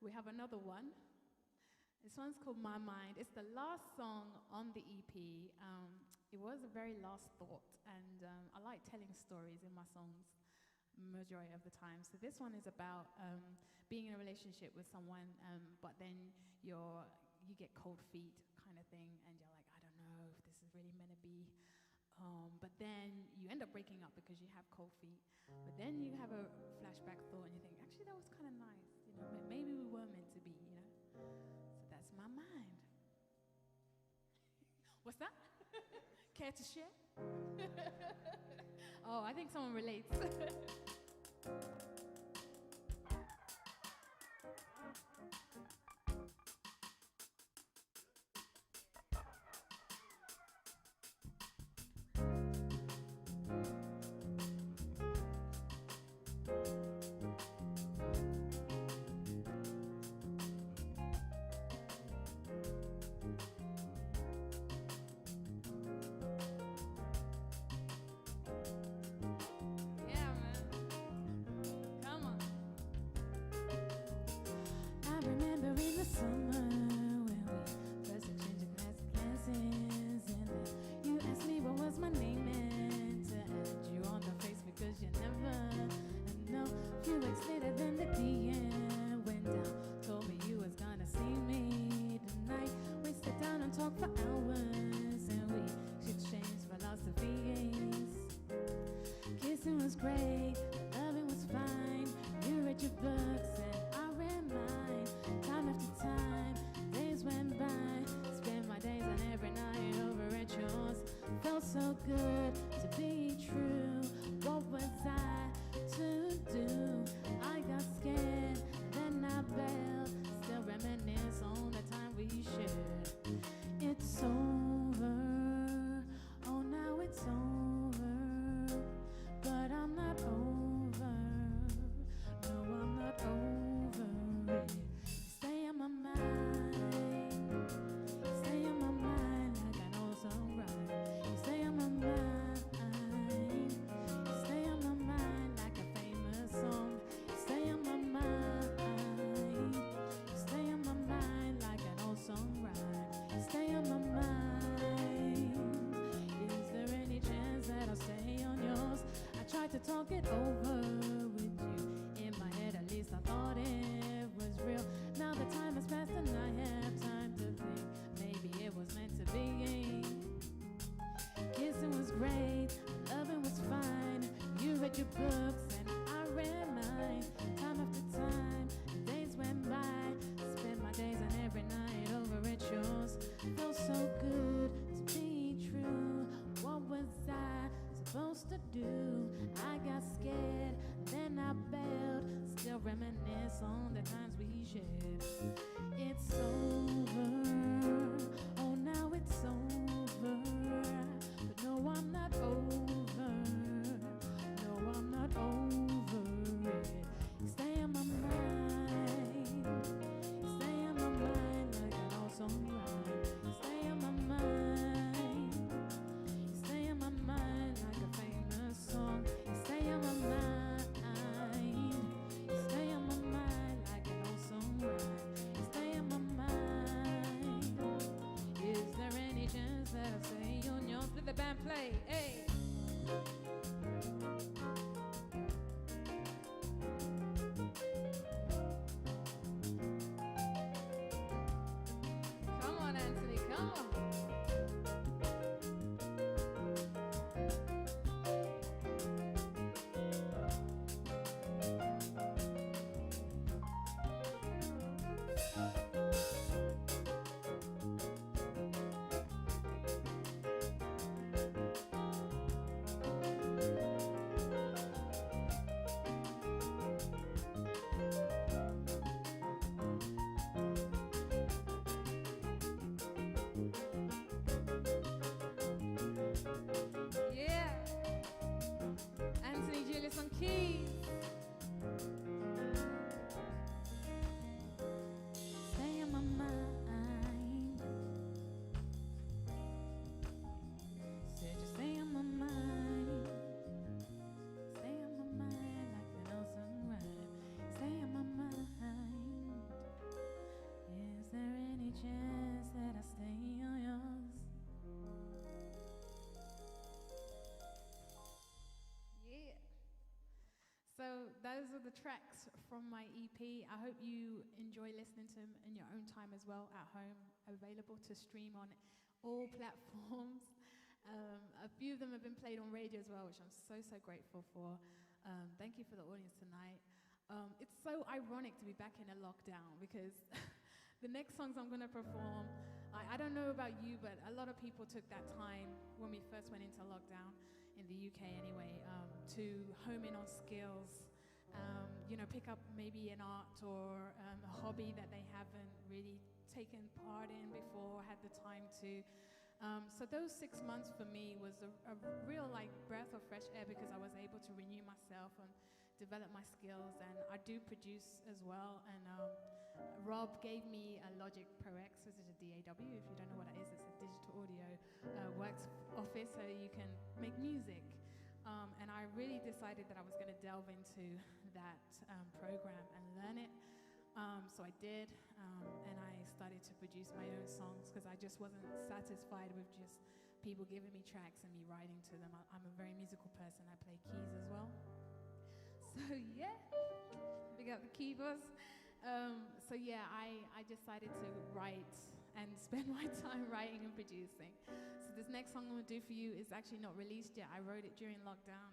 We have another one. This one's called My Mind. It's the last song on the EP. It was a very last thought, and I like telling stories in my songs majority of the time. So this one is about being in a relationship with someone, but then you get cold feet kind of thing, and you're like, I don't know if this is really meant to be. But then you end up breaking up because you have cold feet. But then you have a flashback thought and you think, actually, that was kind of nice. You know, maybe we were meant to be, you know. So that's My Mind. What's that? Care to share? Oh, I think someone relates. Yeah, man. Come on. I remember in the summer when we first exchanged glasses, and then you asked me what was my name and to add you on the face because you never know. A few weeks later, then the DM went down. Told me you was gonna see me tonight. We sat down and talked for hours, and we exchanged philosophies. Kissing was great, loving was fine. You read your books and I read mine. Time after time, days went by. Spent my days on every night over at yours. Felt so good to be true. What was I to do? I got scared, then I bailed. Still reminisce on the time we shared. It's over, oh now it's over. But I'm not over. No, I'm not over it. Stay on my mind. Stay on my mind like I know it's alright. Stay on my mind. Stay on my mind like a famous song. Stay on my mind. Stay on my mind like an old song right. Stay on my mind. Is there any chance that I'll stay on yours? I tried to talk it over with you. In my head, at least I thought it was real. Now the time has passed and I have time to think. Maybe it was meant to be. Kissing was great, loving was fine. You read your books and I read mine. Time after time, days went by. Spent my days and every night over at yours. Felt so good to be true. What was I supposed to do? I got scared, then I bailed. Still reminisce on the times we shared. It's over, oh now it's over. But no, I'm not over. No, I'm not over it. Stay on my mind. Stay on my mind like an old song right. Stay on my mind. Stay on my mind like a famous song. Stay on my mind. Stay on my mind like an old song right. Stay on my mind. Is there any chance that I'll stay on yours? Let the band play, hey. Come on, Anthony, come on. from my EP. I hope you enjoy listening to them in your own time as well at home. Available to stream on all platforms. A few of them have been played on radio as well, which I'm so grateful for. Thank you for the audience tonight. It's so ironic to be back in a lockdown because the next songs I'm going to perform, I don't know about you, but a lot of people took that time when we first went into lockdown, in the UK anyway, to home in on skills, pick up maybe an art or a hobby that they haven't really taken part in before, had the time to. So those 6 months for me was a real breath of fresh air because I was able to renew myself and develop my skills, and I do produce as well. And Rob gave me a Logic Pro X, which is a DAW. If you don't know what that is, it's a digital audio works office, so you can make music. And I really decided that I was going to delve into that program and learn it. So I did, and I started to produce my own songs because I just wasn't satisfied with just people giving me tracks and me writing to them. I'm a very musical person. I play keys as well. So yeah, big up the keyboards. I decided to write and spend my time writing and producing. So this next song I'm gonna do for you is actually not released yet. I wrote it during lockdown.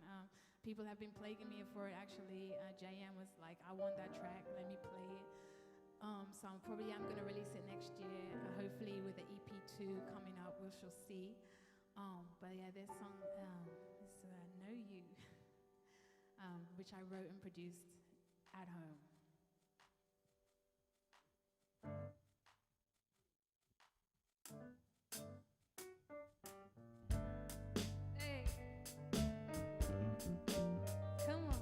People have been plaguing me for it actually. JM was like, I want that track, let me play it. So I'm gonna release it next year, hopefully with the EP2 coming up, we shall see. But yeah, this song is Know You, which I wrote and produced at home. Hey, come on.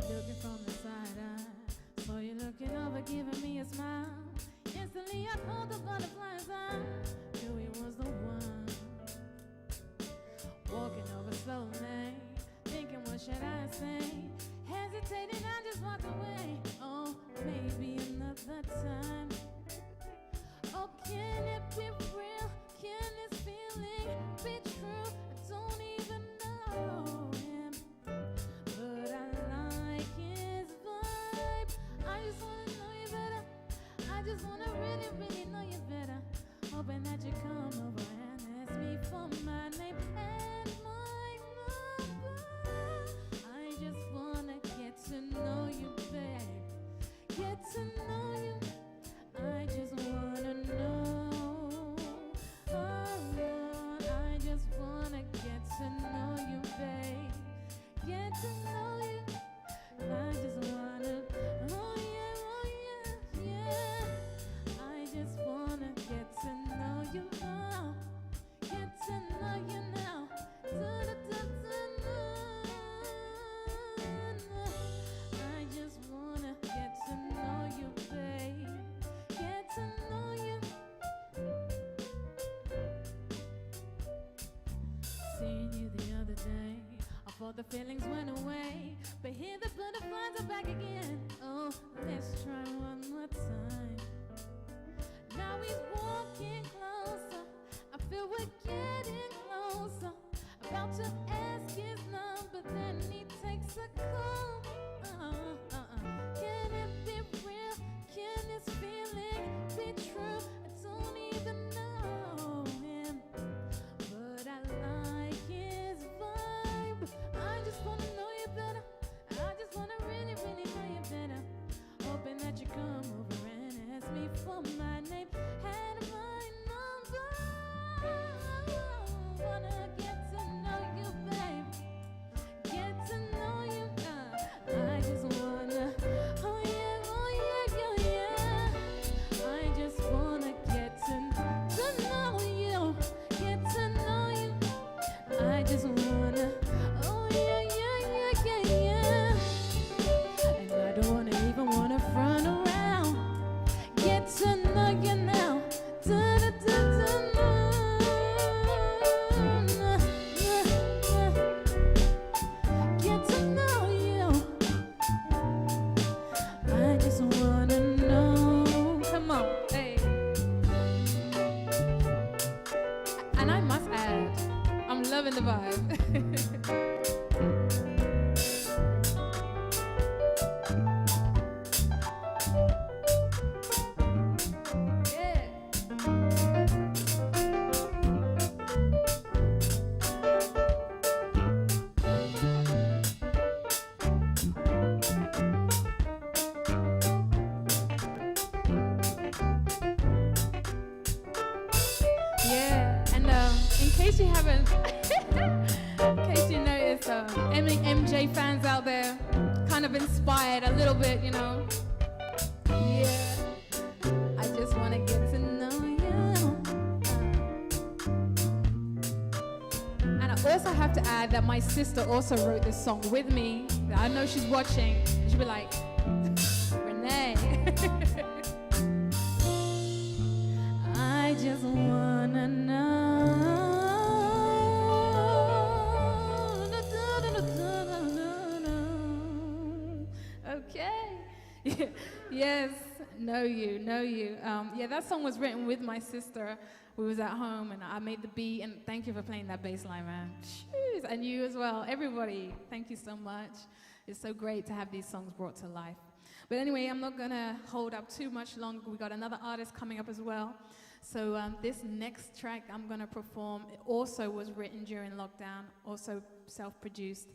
Looking from the side eye, saw you looking over, giving me a smile. Instantly I called the butterflies, I knew he was the one. Walking over slowly, thinking what should I say? Hesitating, I just walked away. Oh, maybe another time. Oh, can it be real? Can this feeling be true? I don't even know him, but I like his vibe. I just wanna know you better. I just wanna really, really know you better. Hoping that you come over and ask me for my name and my number. I just wanna get to know you, babe. Get to know you. I just wanna know. I just wanna get to know you, babe. Get to know you. I just wanna, oh yeah. I just wanna get to know you now. Get to know you now. I just wanna get to know you, babe. Get to know you. Seeing you the other day, I thought the feelings went away, but here the butterflies are back again. Oh, let's try one more time. Now he's walking closer, I feel we're getting closer. About to ask his number, then he takes a call. Can it be real? Can this feeling be true? I don't even know him, but I like his vibe. I just wanna know you better. I just wanna really, really know you better. Hoping that you come over and ask me for my name and my number. feeling the vibe. In case you haven't, in case you noticed, MJ fans out there, kind of inspired a little bit, you know. Yeah, I just want to get to know you. And I also have to add that my sister also wrote this song with me. I know she's watching. She'll be like, Renee. I just wanna know. Okay. Yes, know you. Yeah, that song was written with my sister. We was at home and I made the beat, and thank you for playing that bass line, man. Jeez, and you as well. Everybody, thank you so much. It's so great to have these songs brought to life. But anyway, I'm not gonna hold up too much longer. We got another artist coming up as well. So this next track I'm gonna perform, it also was written during lockdown, also self-produced.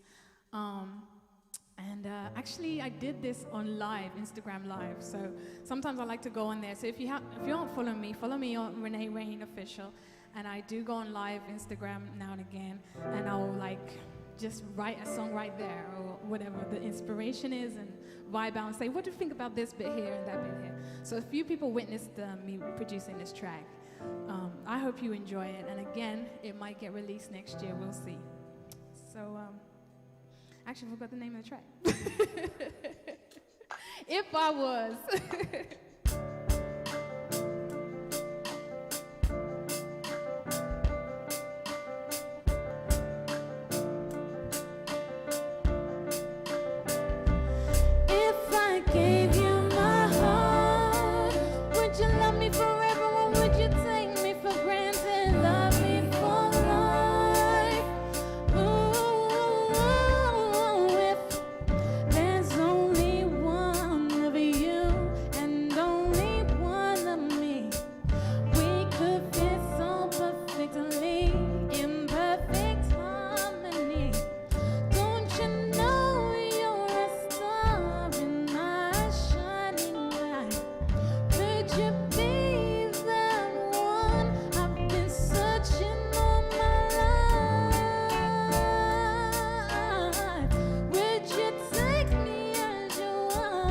Actually, I did this on live, Instagram Live. So sometimes I like to go on there. So if you aren't following me, follow me on Renee Rain Official. And I do go on live Instagram now and again. And I'll just write a song right there or whatever the inspiration is and vibe out and say, what do you think about this bit here and that bit here? So a few people witnessed me producing this track. I hope you enjoy it. And again, it might get released next year. We'll see. So, actually, I forgot the name of the track. If I was. If I gave you my heart, would you love me forever or would you take me for granted? Love me for life. Ooh, if there's only one of you and only one of me, we could fit so perfectly in perfect harmony. Don't you know you're a star in my shining light? Could you be that one I've been searching all my life? Would you take me as your wife?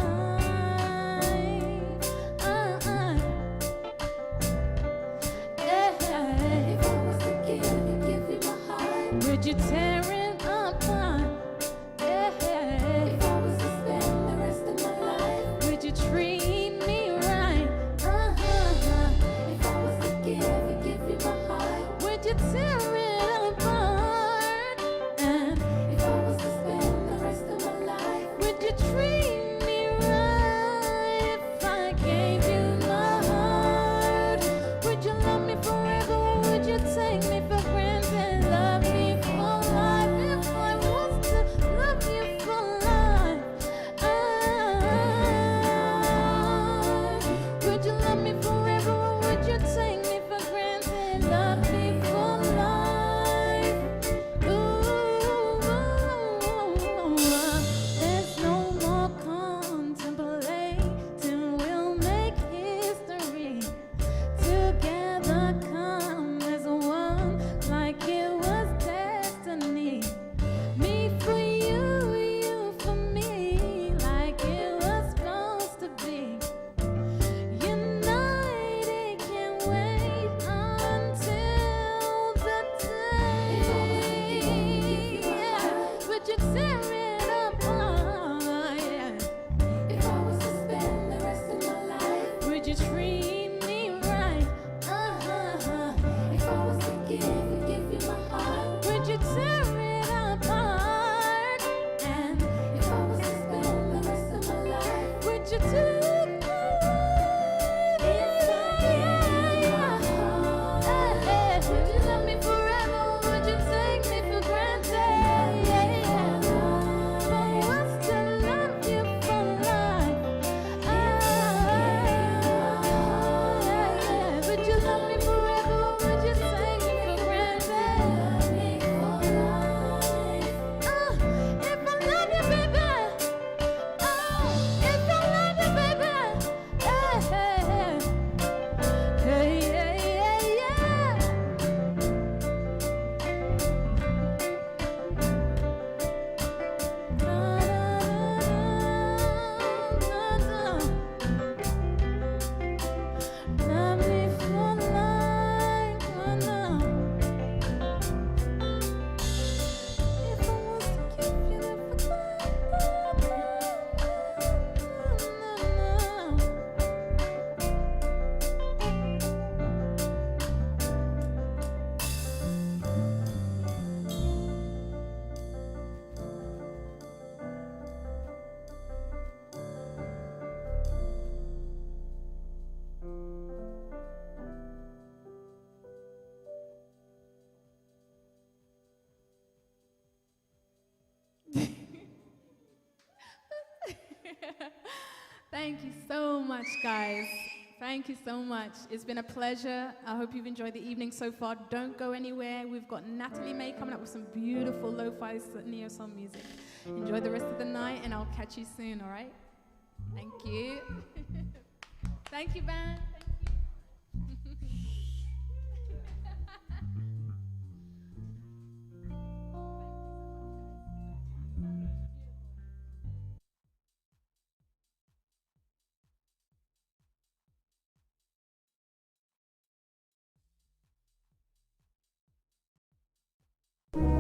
If I was to give you my heart, would you tear it apart? If I was to spend the rest of my life, would you treat me right? If I was to give you my heart, would you tear it apart? And if I was to spend the rest of my life, would you treat me right? If I gave you my heart, would you love me forever or would you take me for granted? Love me for life. Thank you so much, guys. Thank you so much. It's been a pleasure. I hope you've enjoyed the evening so far. Don't go anywhere. We've got Natalie May coming up with some beautiful lo-fi neo-soul music. Enjoy the rest of the night, and I'll catch you soon, all right? Thank you. Thank you, band.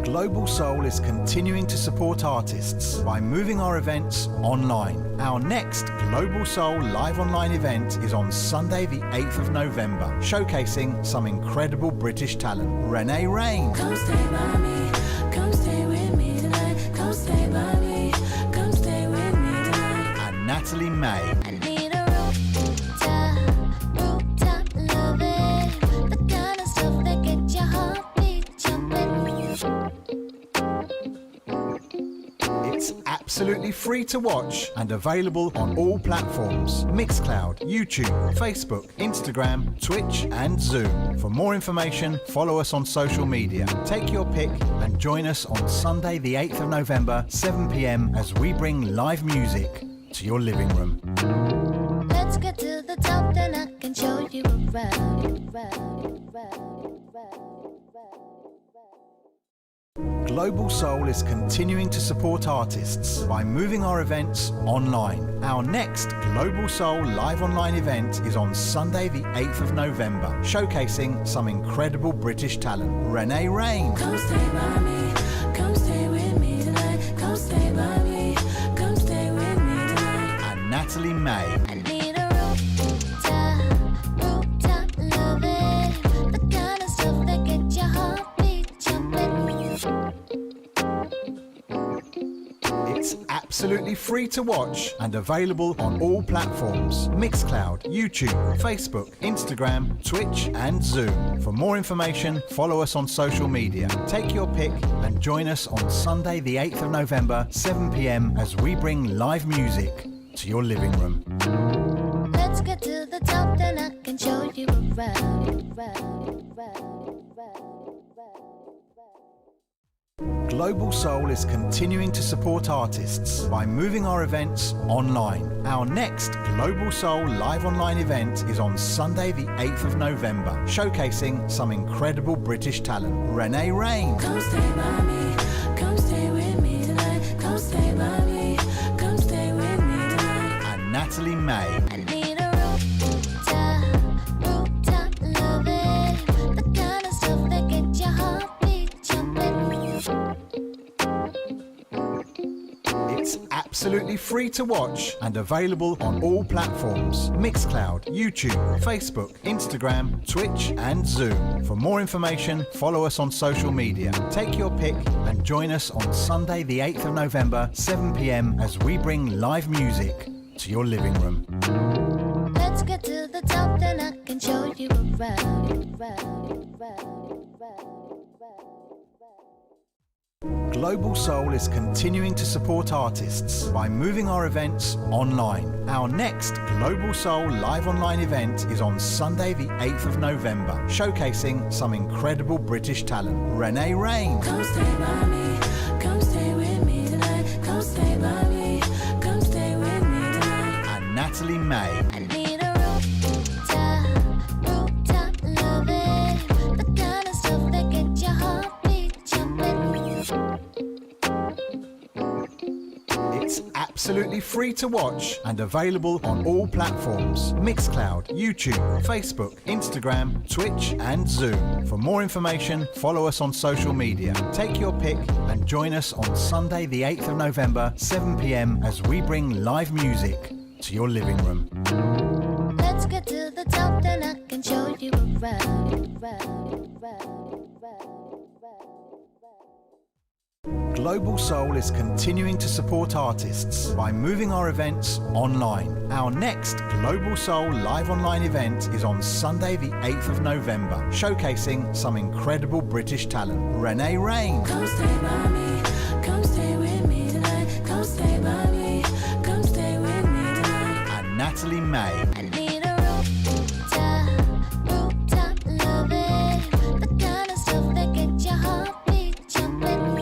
Global Soul is continuing to support artists by moving our events online. Our next Global Soul live online event is on Sunday the 8th of November, showcasing some incredible British talent. Renee Rain. Come stay by me, come stay with me tonight. Come stay by me, come stay with me tonight. And Natalie May. I need a rooftop loving, the kind of stuff that gets your heartbeat jumping. It's absolutely free to watch and available on all platforms: Mixcloud, YouTube, Facebook, Instagram, Twitch and Zoom. For more information, follow us on social media. Take your pick and join us on Sunday the 8th of November, 7 p.m. as we bring live music to your living room. Let's get to the top, then I can show you around. Global Soul is continuing to support artists by moving our events online. Our next Global Soul live online event is on Sunday the 8th of November, showcasing some incredible British talent. Renee Rain. Come stay by me, come stay with me tonight. Come stay by me, come stay with me tonight. And Natalie May. I need a rooftop loving, the kind of stuff that gets your heartbeat jumping. It's absolutely free to watch and available on all platforms: Mixcloud, YouTube, Facebook, Instagram, Twitch and Zoom. For more information, follow us on social media. Take your pick and join us on Sunday the 8th of November, 7 p.m. as we bring live music to your living room. Let's get to the top, then I can show you around. Global Soul is continuing to support artists by moving our events online. Our next Global Soul live online event is on Sunday the 8th of November, showcasing some incredible British talent. Renee Rain. Come stay by me, come stay with me tonight. Come stay by me, come stay with me tonight. And Natalie May. I need a rooftop loving, the kind of stuff that gets your heartbeat jumping. It's absolutely free to watch and available on all platforms: Mixcloud, YouTube, Facebook, Instagram, Twitch and Zoom. For more information, follow us on social media. Take your pick and join us on Sunday the 8th of November, 7 p.m. as we bring live music to your living room. Let's get to the top, then I can show you around. Global Soul is continuing to support artists by moving our events online. Our next Global Soul live online event is on Sunday the 8th of November, showcasing some incredible British talent. Renee Rain. Come stay by me, come stay with me tonight. Come stay by me, come stay with me tonight. And Natalie May. I need a rooftop loving, the kind of stuff that gets your heartbeat jumping. It's absolutely free to watch and available on all platforms: Mixcloud, YouTube, Facebook, Instagram, Twitch and Zoom. For more information, follow us on social media. Take your pick and join us on Sunday the 8th of November, 7 p.m. as we bring live music to your living room. Let's get to the top, then I can show you around. Global Soul is continuing to support artists by moving our events online. Our next Global Soul live online event is on Sunday the 8th of November, showcasing some incredible British talent. Renee Rain. Come stay by me, come stay with me tonight. Come stay by me, come stay with me tonight. And Natalie May. I need a rooftop loving, the kind of stuff that gets your heartbeat jumping.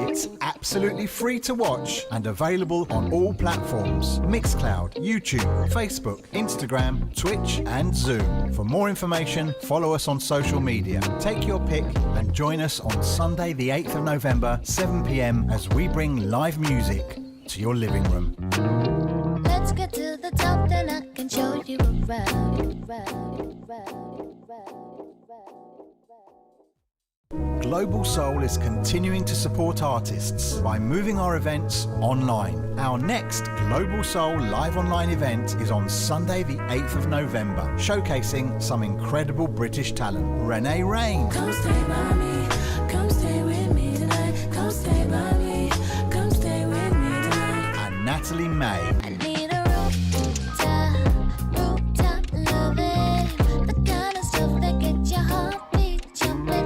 It's absolutely free to watch and available on all platforms: Mixcloud, YouTube, Facebook, Instagram, Twitch and Zoom. For more information, follow us on social media. Take your pick and join us on Sunday the 8th of November, 7 p.m. as we bring live music to your living room. Let's get to the top, then I can show you around. Global Soul is continuing to support artists by moving our events online. Our next Global Soul live online event is on Sunday the 8th of November, showcasing some incredible British talent. Renee Rain, Come stay by me, come stay with me tonight. Come stay by me, come stay with me tonight. and Natalie May. I need a rooftop loving, the kind of stuff that gets your heartbeat jumping.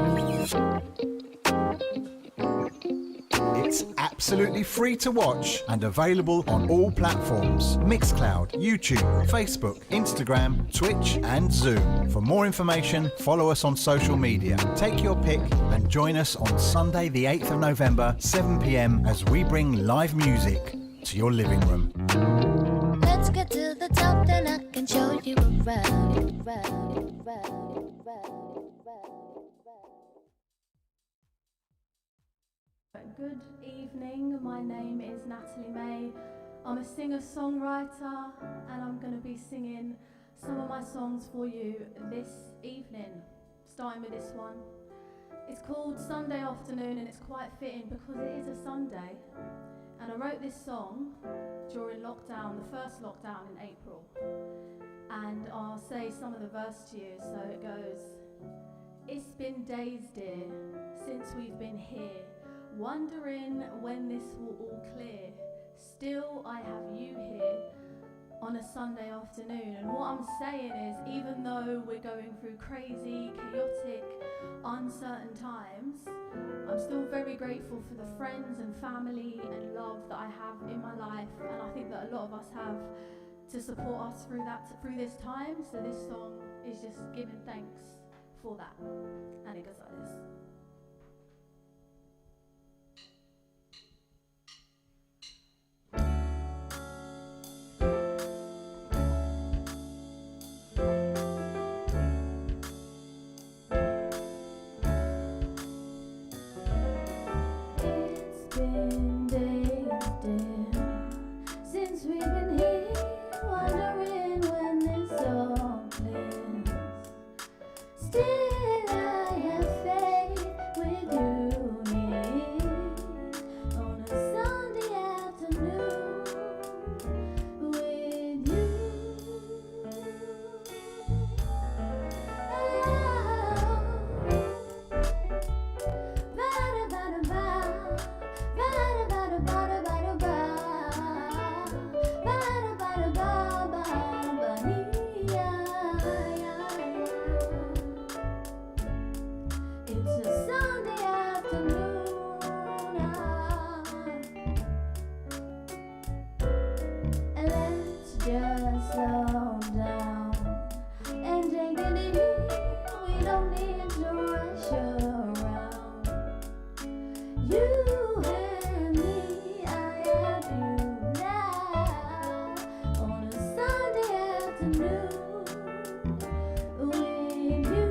It's absolutely free to watch and available on all platforms: Mixcloud, YouTube, Facebook, Instagram, Twitch and Zoom. For more information, follow us on social media. Take your pick and join us on Sunday the 8th of November, 7 p.m. as we bring live music to your living room. Let's get to the top, then I can show you around. Good evening, my name is Natalie May. I'm a singer-songwriter and I'm going to be singing some of my songs for you this evening, starting with this one. It's called Sunday Afternoon and it's quite fitting because it is a Sunday. And I wrote this song during lockdown, the first lockdown in April. And I'll say some of the verse to you, so it goes. It's been days, dear, since we've been here, wondering when this will all clear. Still, I have you here on a Sunday afternoon. And what I'm saying is, even though we're going through crazy, chaotic, uncertain times, I'm still very grateful for the friends and family and love that I have in my life. And I think that a lot of us have to support us through this time. So this song is just giving thanks for that. And it goes like this. Been days, dear, since we've been here, wondering when this all clears. Still, I have faith with you here on a Sunday afternoon with you. It's a Sunday afternoon. And let's just slow down and take it easy. We don't need to rush around. You and me, I have you now on a Sunday afternoon with you.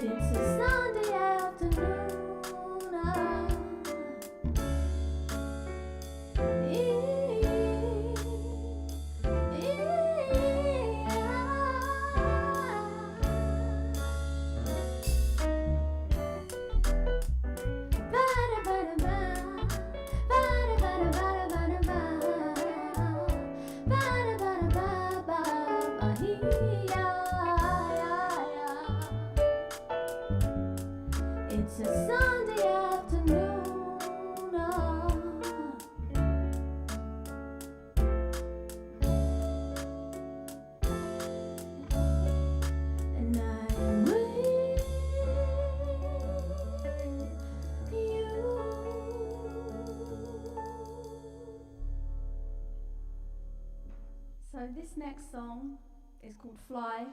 It's a Sunday afternoon. It's a Sunday afternoon. next song is called Fly.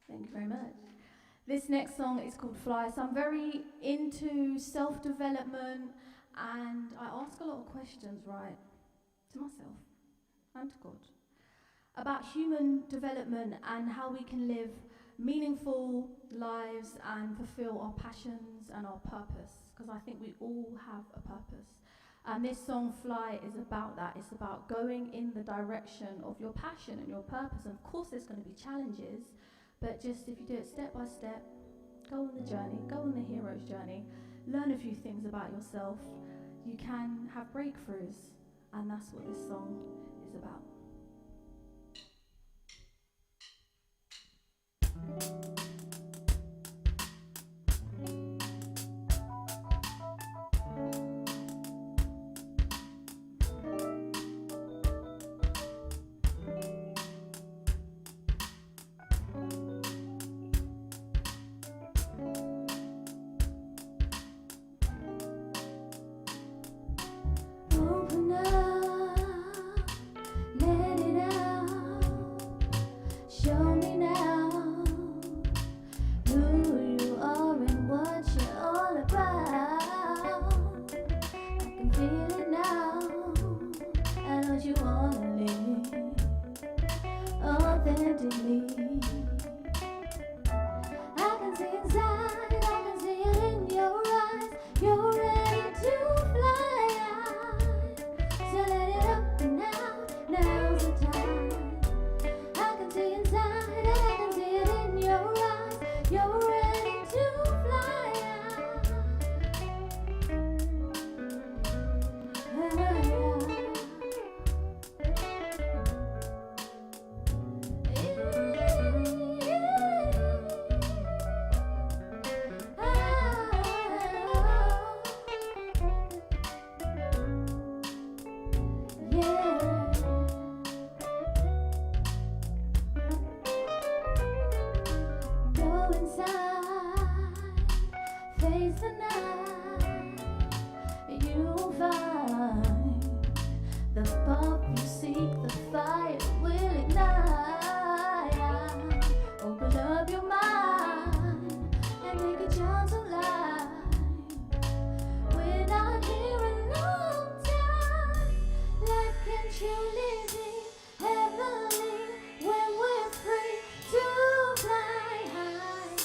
Thank you very much. This next song is called Fly. So I'm very into self-development, and I ask a lot of questions, right, to myself and to God, about human development and how we can live meaningful lives and fulfill our passions and our purpose, because I think we all have a purpose. And this song, Fly, is about that. It's about going in the direction of your passion and your purpose. And of course there's going to be challenges, but just if you do it step by step, go on the journey, go on the hero's journey, learn a few things about yourself, you can have breakthroughs. And that's what this song is about. Open up, let it out. Show me now who you are and what you're all about. I can feel it now. I know you wanna live authentically. I can see inside, I can see it in your eyes. You're ready to fly high. So let it up and out, now's the time. I can see inside, I can see it in your eyes. You're ready to fly Go inside, face the night. You'll find the spark you seek, the fire will ignite. Open up your mind and make it yours alive. We're not here a long time. Life can truly be heavenly when we're free to fly high.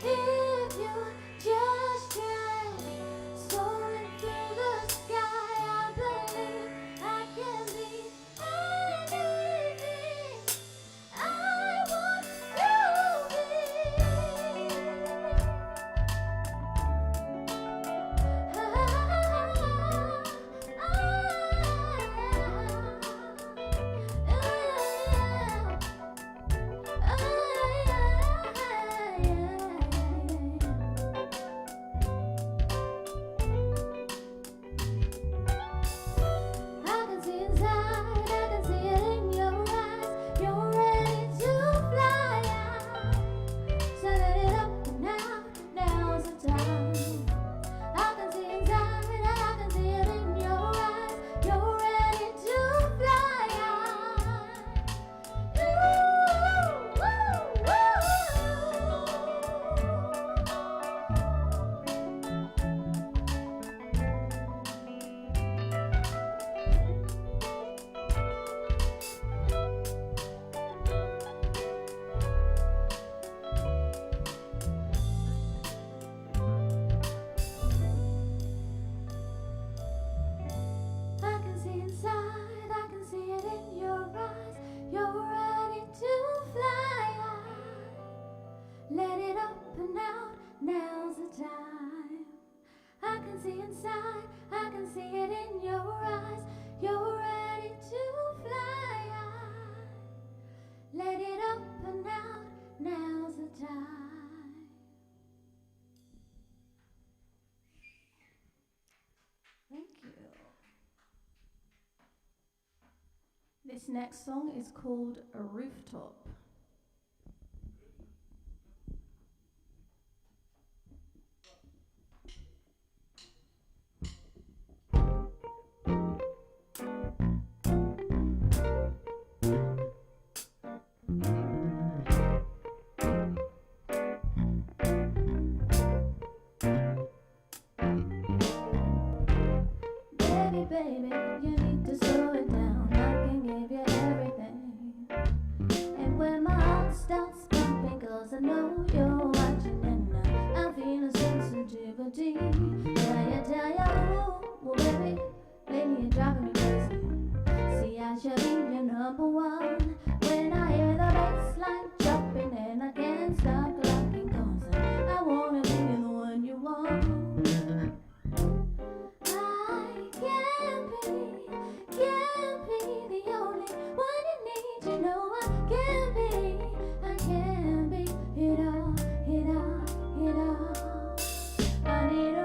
If you just try, soaring through the sky, I believe I can be anything I want to be. I can see inside, I can see it in your eyes. You're ready to fly high. So let it up and out, now's the time. I can see inside, I can see it in your eyes. You're ready to fly high. Ooh, ooh, ooh. I can see inside, I can see it in your eyes. You're ready to fly high. Let it up and out, now's the time. I can see inside, I can see it in your eyes. You're ready to fly high. Let it up and out, now's the time. Thank you. This next song is called A Rooftop. I know you're watching and I feel a sensitivity. Tell ya, well baby, lately you're driving me crazy. See, I should be your number one. When I hear the bass line jumping and I can't stop clocking, 'cause I wanna be the one you want. Can't be the only one you need. You know I can't be it all, it all, it all. I need a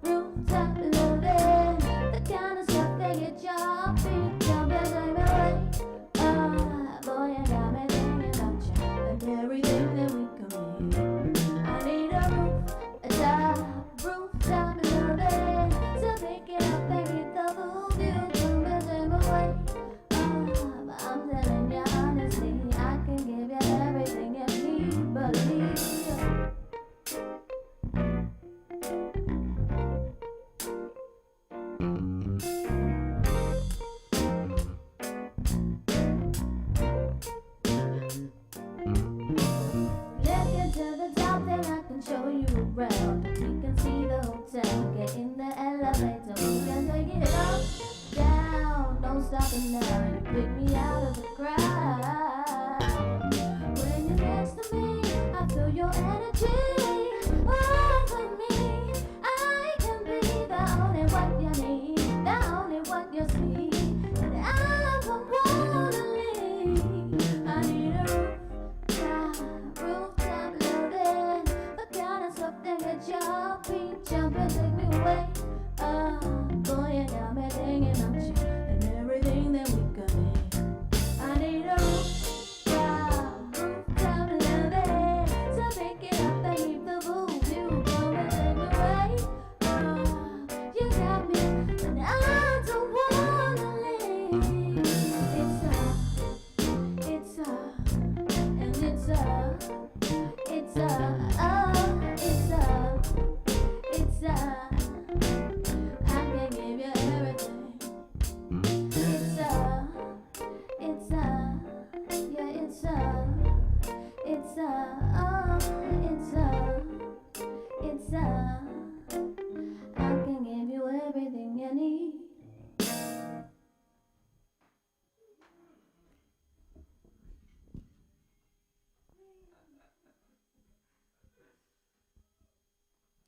rooftop loving, the kind of stuff that get your feet jumping, take me away. Boy, you got me thinking about you and everything that we can be. I need a rooftop loving, so pick it up and keep the full view, jumping, take me away. I'm telling you honestly, I can give you everything you need, believe. Let's get to the top, then I can show you around. We can see the hotel, get in the elevator, we can take it up, down, don't stop it now. You pick me out of the crowd. When you're next to me, I feel your energy. Oh, for me, I can be the only one you need, the only one you see, and I won't wanna leave. I need a rooftop loving, the kind of stuff that gets your feet jumping, take me away. Boy, you got me thinking about you and everything that we could be. I need a rooftop loving, so pick it up and keep the full view, come and take me away. You got me and I don't wanna leave. It's and it's I can give you everything. I can give you everything you need.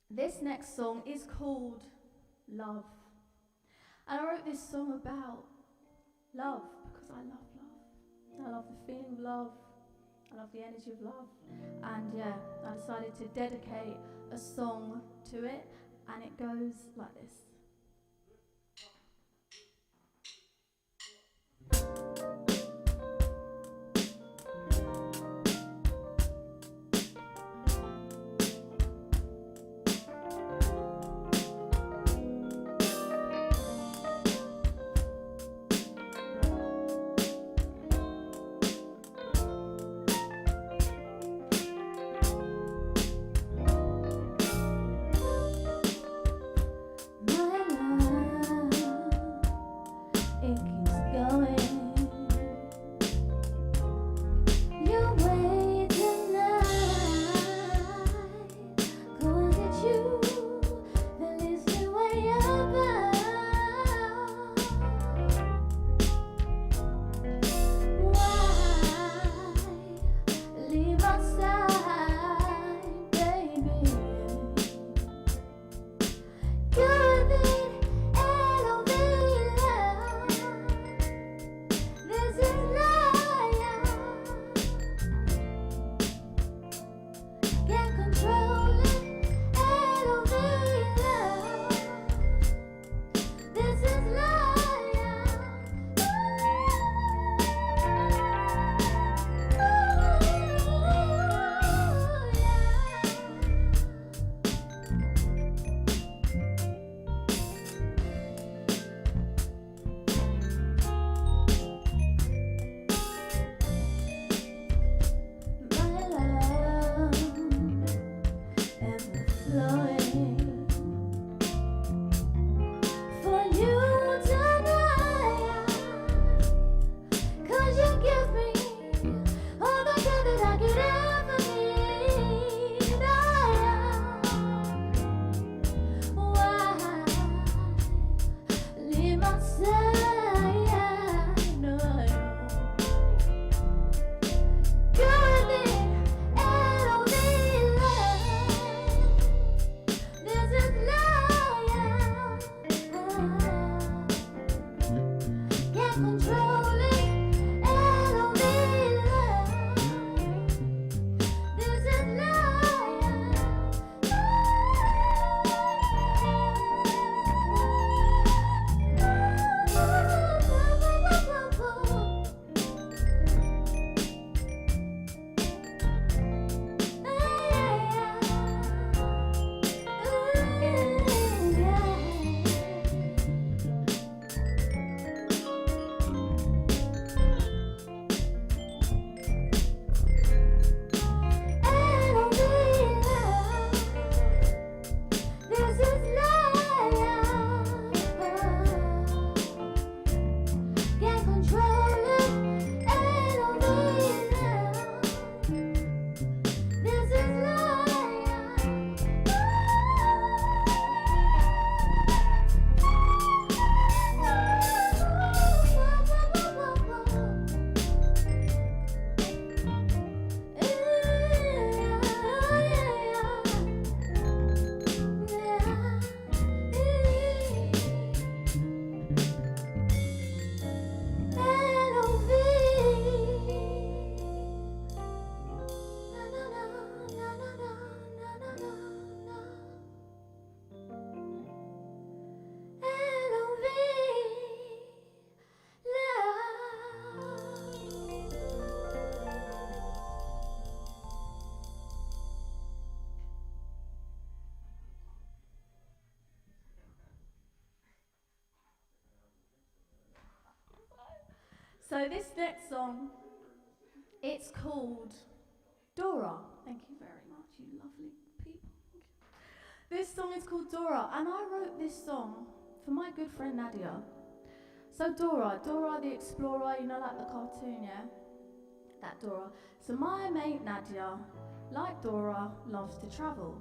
This next song is called Love. And I wrote this song about love because I love love. I love the feeling of love. I love the energy of love. And yeah, I decided to dedicate a song to it, and it goes like this. My So this next song, it's called Dora. Thank you very much, you lovely people. This song is called Dora, and I wrote this song for my good friend Nadia. So Dora the Explorer, you know, like the cartoon, yeah? That Dora. So my mate Nadia, like Dora, loves to travel.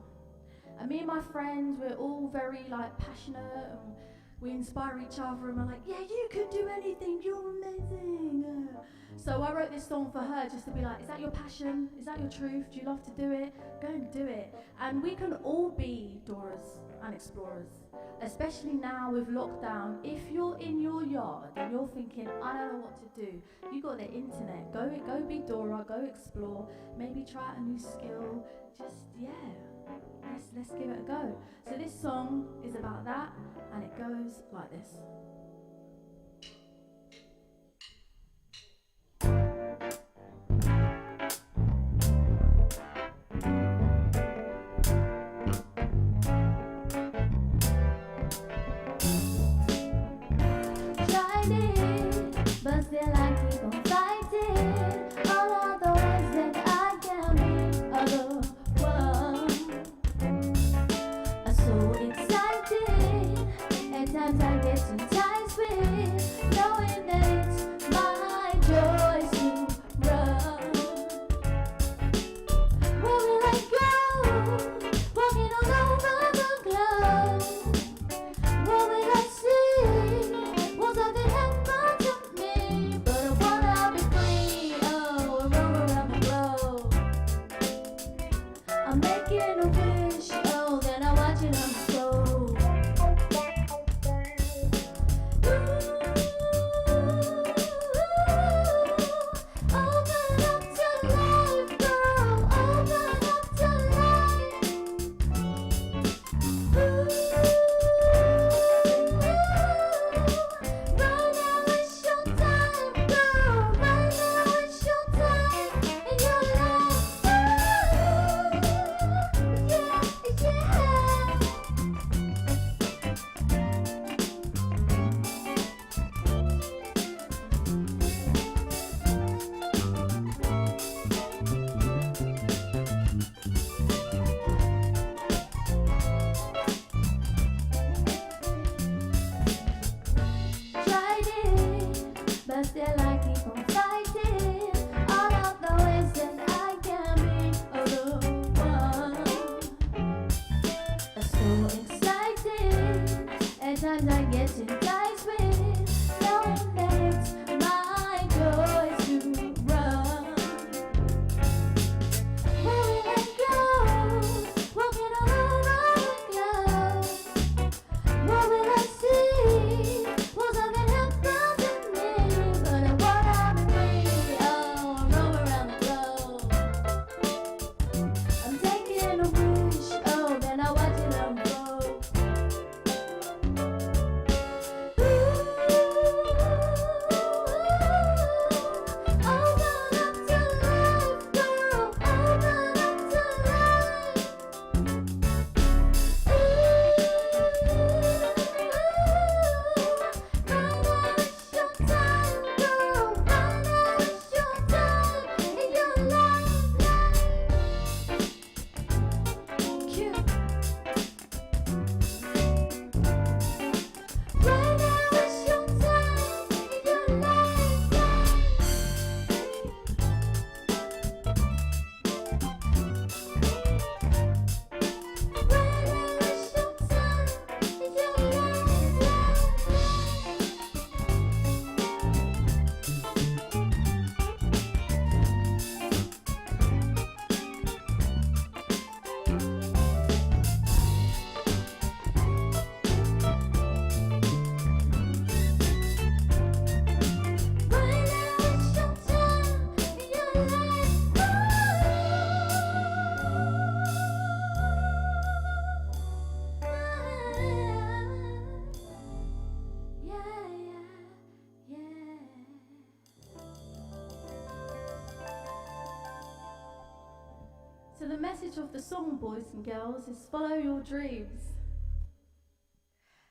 And me and my friends, we're all very like passionate, and we inspire each other, and we're like, yeah, you can do anything, you're amazing. So I wrote this song for her just to be like, is that your passion? Is that your truth? Do you love to do it? Go and do it. And we can all be Doras and explorers, especially now with lockdown. If you're in your yard and you're thinking, I don't know what to do, you got the internet. Go be Dora, go explore, maybe try a new skill. Just, yeah, let's give it a go. So this song is about that, and it goes like this. But still I keep on fighting all of the ways that I can be other one. I'm so excited, at times I get too tired with knowing that it's my choice to run. Where will I go? Walking all over the globe. What will I see? What's something happen to me? But I wanna be free, oh, and roam around the globe. I'm making a wish, oh, then I watch it unfold. Open up to life, girl, open up to life. Right now is your time, girl. Right now is your time in your life. Yeah, yeah. Tried it, but still I keep on fighting all of the ways that I can be other one. I'm so excited, at times I get too tired with knowing that it's my choice to run. Where will I go? Walking all over the globe. What will I see? Will something happen to me? But I wanna be free, oh, and roam around the globe. I'm taking a wish, oh, then I watch it unfold. Open up to life, girl, open up to life. Right now is your time, girl. Right now is your time in your life. Cute. Right now is your time in your life. Right now is your time in your life. Right now is your time in your life. Yeah, yeah, yeah. So the message of the song, boys and girls, is follow your dreams.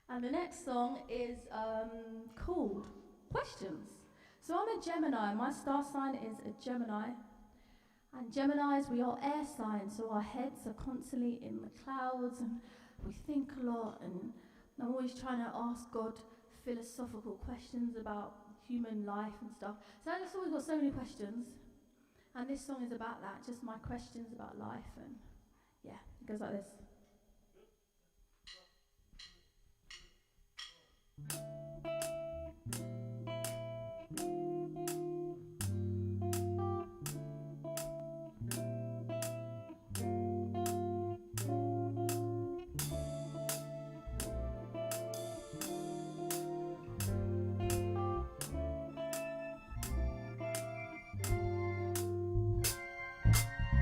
And the next song is called Questions. So I'm a Gemini. My star sign is a Gemini. And Geminis, we are air signs, so our heads are constantly in the clouds and we think a lot, and I'm always trying to ask God philosophical questions about human life and stuff. So I just always got so many questions, and this song is about that, just my questions about life, and yeah, it goes like this.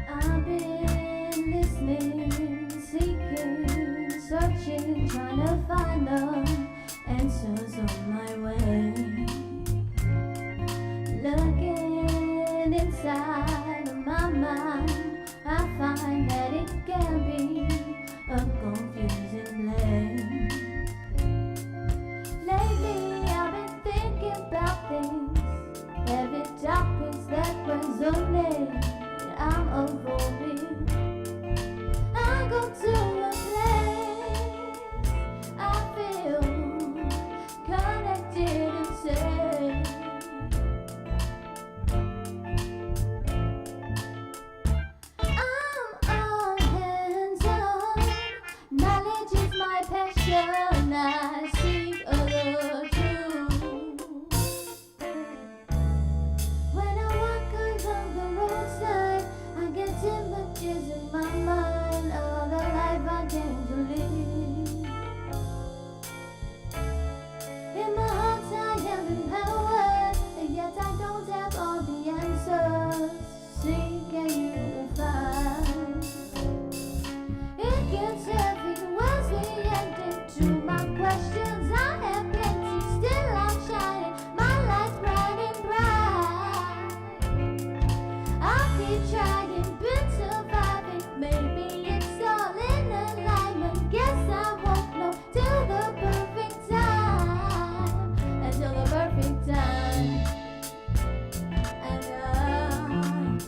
I've been listening, seeking, searching, trying to find the answers on my way. Looking inside of my mind, I find that it can be a confusing place. Lately I've been thinking about things, heavy topics that resonate. I'm avoiding. I go to a place I feel connected and safe. I'm all hands-on. Knowledge is my passion. I seek the truth. When I walk along the roadside, I get images in my mind of the life I came to live. In my heart I am empowered, and yet I don't have all the answers. Seek and you will find. It gets heavy once we enter to my questions. I have plenty, still I'm shining. My light's bright and bright. I keep trying, been surviving. Maybe it's all in alignment. Guess I won't know till the perfect time. Until the perfect time. And till the perfect time.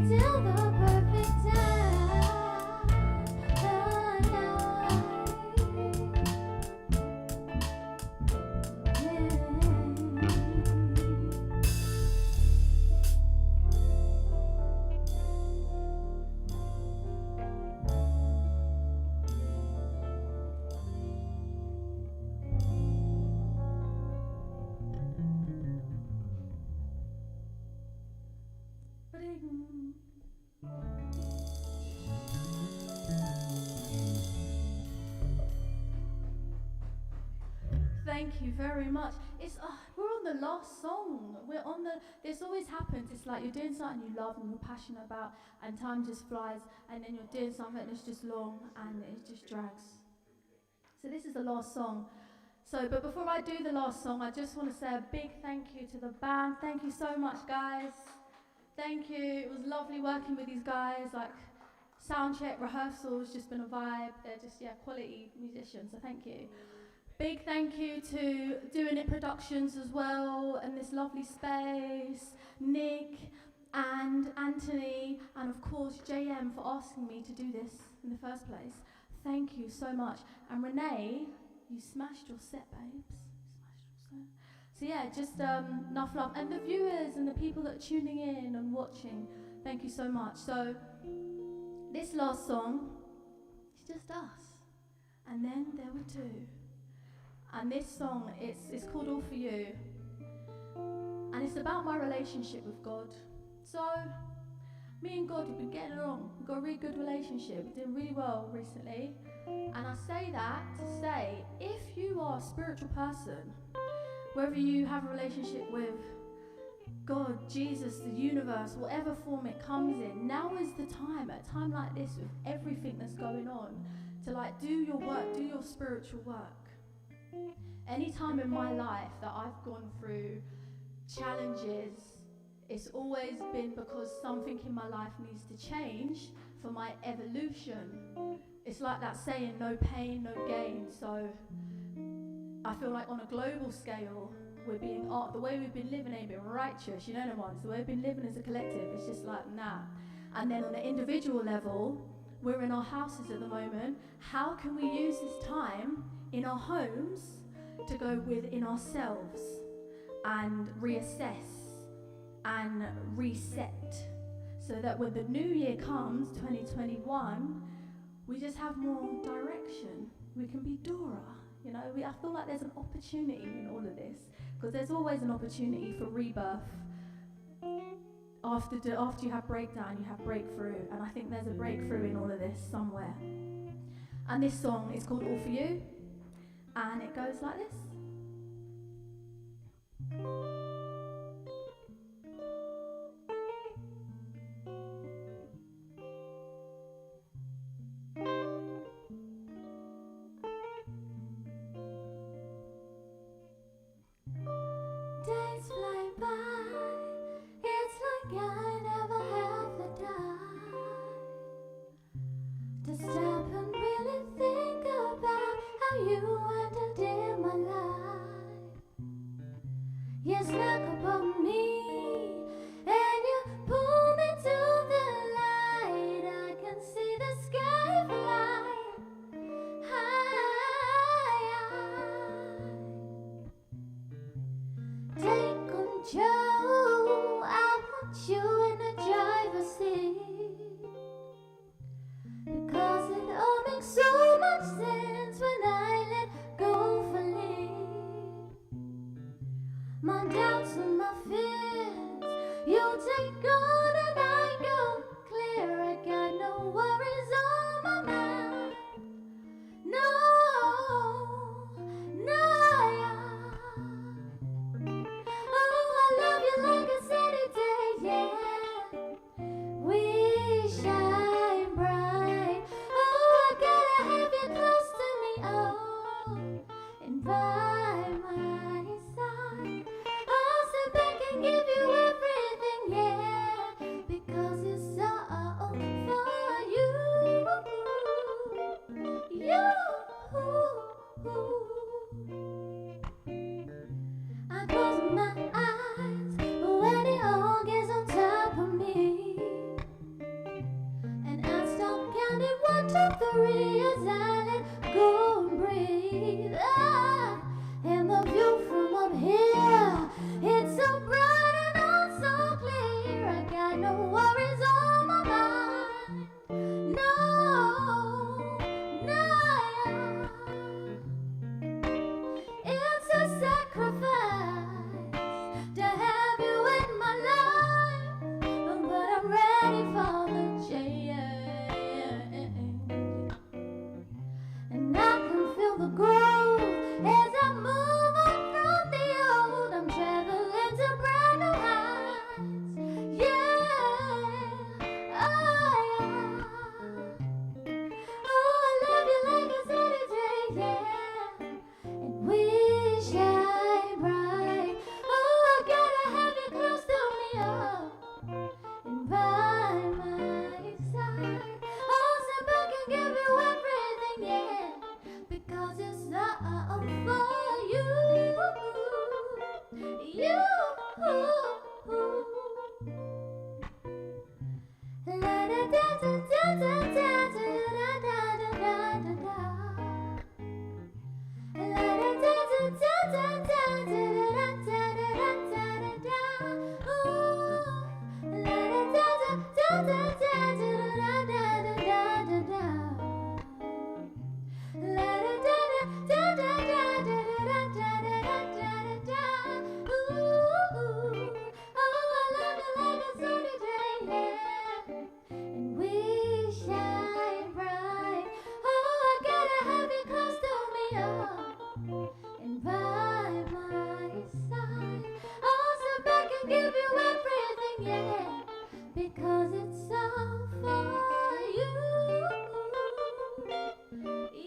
Till the perfect time. Thank you very much. It's we're on the last song. We're on the. This always happens. It's like you're doing something you love and you're passionate about, and time just flies, and then you're doing something that's just long and it just drags. So this is the last song. So, but before I do the last song, I just want to say a big thank you to the band. Thank you so much, guys. Thank you. It was lovely working with these guys. Like sound check, rehearsals, just been a vibe. They're just quality musicians. So thank you. Big thank you to Doing It Productions as well, and this lovely space, Nick and Anthony, and of course JM for asking me to do this in the first place. Thank you so much. And Renee, you smashed your set, babes. So yeah, just enough love. And the viewers and the people that are tuning in and watching, thank you so much. So this last song is just us. And then there were two. And this song, it's called All For You. And it's about my relationship with God. So, me and God, we've been getting along. We've got a really good relationship. We're doing really well recently. And I say that to say, if you are a spiritual person, whether you have a relationship with God, Jesus, the universe, whatever form it comes in, now is the time, at a time like this with everything that's going on, to like do your work, do your spiritual work. Any time in my life that I've gone through challenges, it's always been because something in my life needs to change for my evolution. It's like that saying, no pain, no gain. So I feel like on a global scale, we're being the way we've been living ain't been righteous, you know the ones. The way we've been living as a collective, it's just like nah. And then on the individual level, we're in our houses at the moment. How can we use this time in our homes to go within ourselves and reassess and reset, so that when the new year comes, 2021, we just have more direction. We can be Dora, you know. I feel like there's an opportunity in all of this, because there's always an opportunity for rebirth. After you have breakdown, you have breakthrough, and I think there's a breakthrough in all of this somewhere. And this song is called All For You, and it goes like this. Days fly by, it's like I never have the time to stop and really think about how you entered in my life. You snuck upon me and you pull me to the light. I can see the sky fly high. Take control, I want you in the driver's seat, because it all makes so much sense when I let go fully. My doubts and my fears, you take on and I go clear. I got no worries on my mind. No, no. Oh, I love you like a sunny day, yeah. We shine bright. Oh, I gotta have you close to me, oh, and by my side. I'll sit back and give you everything, yeah, because it's all for you. You. I close my eyes when it all gets on top of me, and I stop counting 1, 2, 3 as I let go and breathe. And the view from up here, it's so bright and all so clear. I got no worries on my mind. No, no. It's a sacrifice to have you in my life, but I'm ready for the change.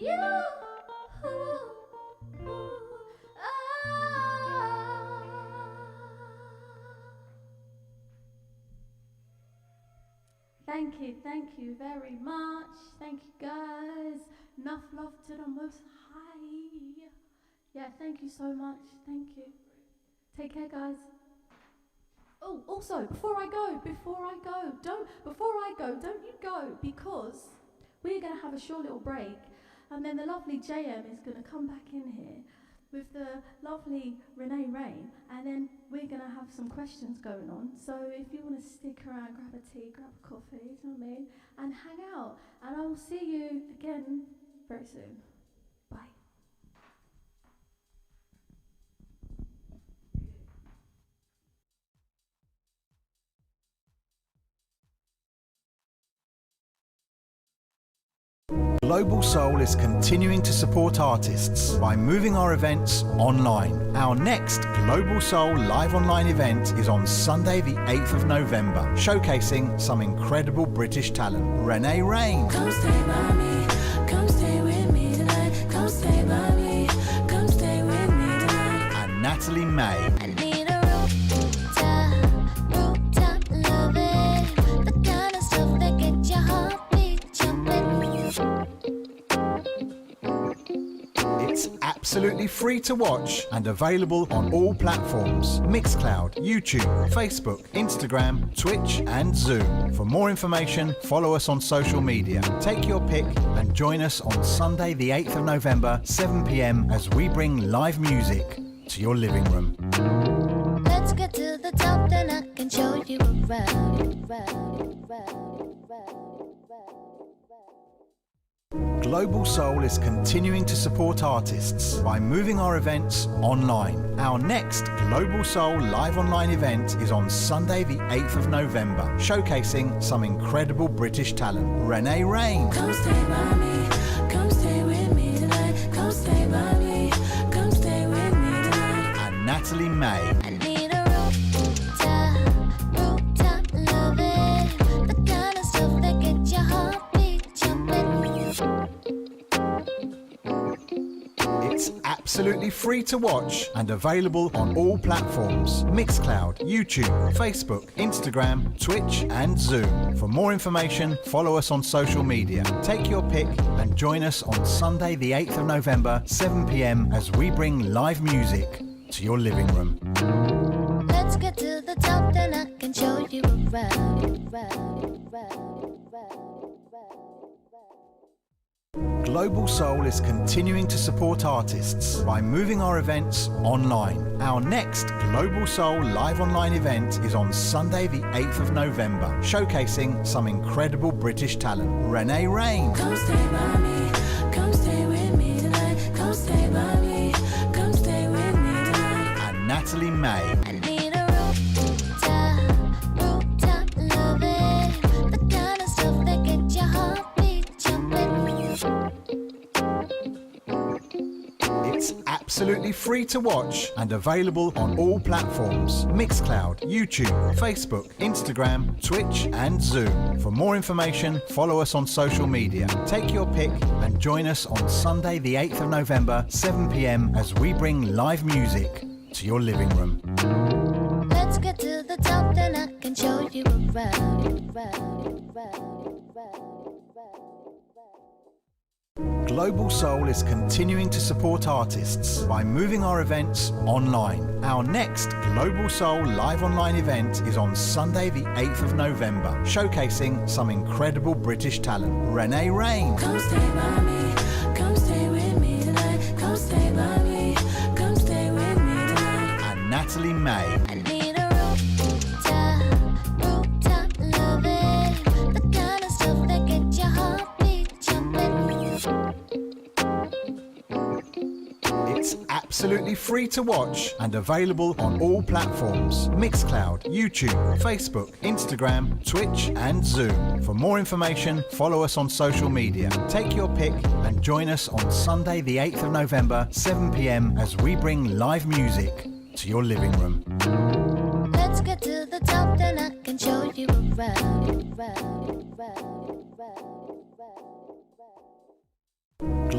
you. Thank you very much. Thank you guys. Enough love to the Most High. Yeah, thank you so much. Thank you. Take care, guys. Oh, also, before I go, don't you go, because we're going to have a short little break, and then the lovely JM is going to come back in here with the lovely Renee Rain, and then we're going to have some questions going on. So if you want to stick around, grab a tea, grab a coffee, you know what I mean, and hang out. And I will see you again very soon. Bye. Global Soul is continuing to support artists by moving our events online. Our next Global Soul live online event is on Sunday the 8th of November, showcasing some incredible British talent. Renee Rain. Come stay by me, come stay with me tonight. Come stay by me, come stay with me tonight. And Natalie May. I need a rooftop loving, the kind of stuff that gets your heartbeat jumping. It's absolutely free to watch and available on all platforms: Mixcloud, YouTube, Facebook, Instagram, Twitch and Zoom. For more information, follow us on social media. Take your pick and join us on Sunday the 8th of November, 7 p.m. as we bring live music to your living room. Let's get to the top, then I can show you around. Global Soul is continuing to support artists by moving our events online. Our next Global Soul live online event is on Sunday the 8th of November, showcasing some incredible British talent. Renee Rain. Come stay by me, come stay with me tonight. Come stay by me, come stay with me tonight. And Natalie May. I need a rooftop loving, the kind of stuff that gets your heartbeat jumping. It's absolutely free to watch and available on all platforms: Mixcloud, YouTube, Facebook, Instagram, Twitch and Zoom. For more information, follow us on social media. Take your pick and join us on Sunday the 8th of November, 7 p.m. as we bring live music to your living room. Let's get to the top, then I can show you around. Global Soul is continuing to support artists by moving our events online. Our next Global Soul live online event is on Sunday the 8th of November, showcasing some incredible British talent. Renee Rain. Come stay by me, come stay with me tonight. Come stay by me, come stay with me tonight. And Natalie May. I need a rooftop loving, the kind of stuff that gets your heartbeat jumping. It's absolutely free to watch and available on all platforms: Mixcloud, YouTube, Facebook, Instagram, Twitch and Zoom. For more information, follow us on social media. Take your pick and join us on Sunday the 8th of November, 7 p.m. as we bring live music to your living room. Let's get to the top, then I can show you around. Global Soul is continuing to support artists by moving our events online. Our next Global Soul live online event is on Sunday the 8th of November, showcasing some incredible British talent. Renee Rain. Come stay by me, come stay with me tonight. Come stay by me, come stay with me tonight. And Natalie May. I need a rooftop loving, the kind of stuff that gets your heartbeat jumping. It's absolutely free to watch and available on all platforms: Mixcloud, YouTube, Facebook, Instagram, Twitch and Zoom. For more information, follow us on social media. Take your pick and join us on Sunday the 8th of November, 7 p.m. as we bring live music to your living room. Let's get to the top, then I can show you around.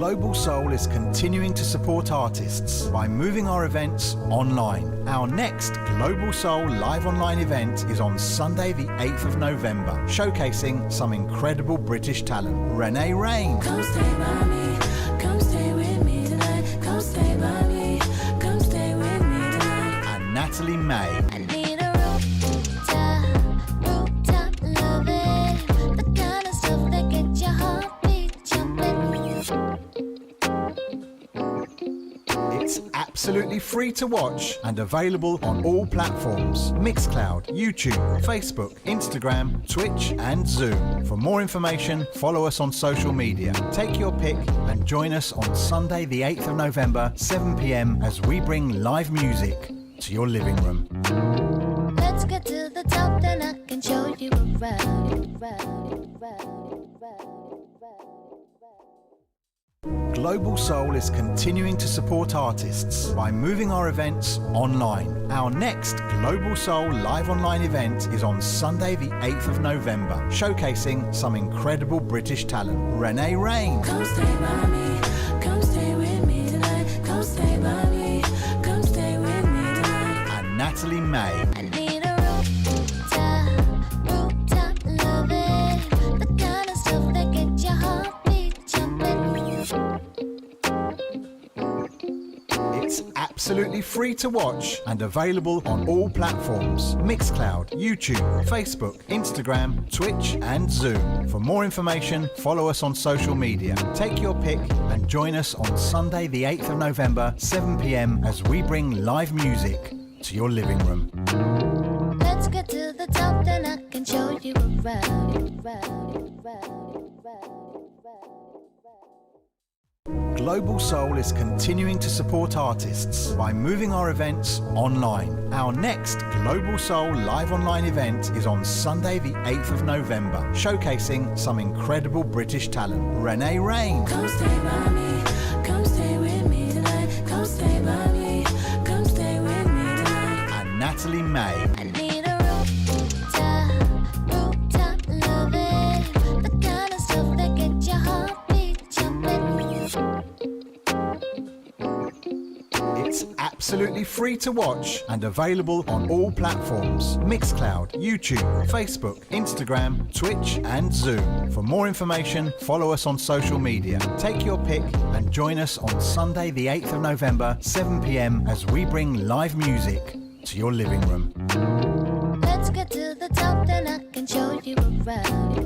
Global Soul is continuing to support artists by moving our events online. Our next Global Soul live online event is on Sunday the 8th of November, showcasing some incredible British talent. Renee Rain. Come stay by me, come stay with me tonight. Come stay by me, come stay with me tonight. And Natalie May. I need a rooftop loving, the kind of stuff that gets your heartbeat jumping. It's absolutely free to watch and available on all platforms: Mixcloud, YouTube, Facebook, Instagram, Twitch and Zoom. For more information, follow us on social media. Take your pick and join us on Sunday the 8th of November, 7 p.m. as we bring live music to your living room. Let's get to the top, then I can show you around. Global Soul is continuing to support artists by moving our events online. Our next Global Soul live online event is on Sunday the 8th of November, showcasing some incredible British talent. Renee Rain. Come stay by me, come stay with me tonight. Come stay by me, come stay with me tonight. And Natalie May. I need a rooftop loving, the kind of stuff that gets your heartbeat jumping. It's absolutely free to watch and available on all platforms: Mixcloud, YouTube, Facebook, Instagram, Twitch and Zoom. For more information, follow us on social media. Take your pick and join us on Sunday the 8th of November, 7 p.m. as we bring live music to your living room. Let's get to the top, then I can show you around. Global Soul is continuing to support artists by moving our events online. Our next Global Soul live online event is on Sunday the 8th of November, showcasing some incredible British talent. Renee Rain. Come stay by me, come stay with me tonight. Come stay by me, come stay with me tonight. And Natalie May. I need a rooftop loving, the kind of stuff that gets your heartbeat jumping. It's absolutely free to watch and available on all platforms: Mixcloud, YouTube, Facebook, Instagram, Twitch and Zoom. For more information, follow us on social media. Take your pick and join us on Sunday the 8th of November, 7 p.m. as we bring live music to your living room. Let's get to the top, then I can show you around.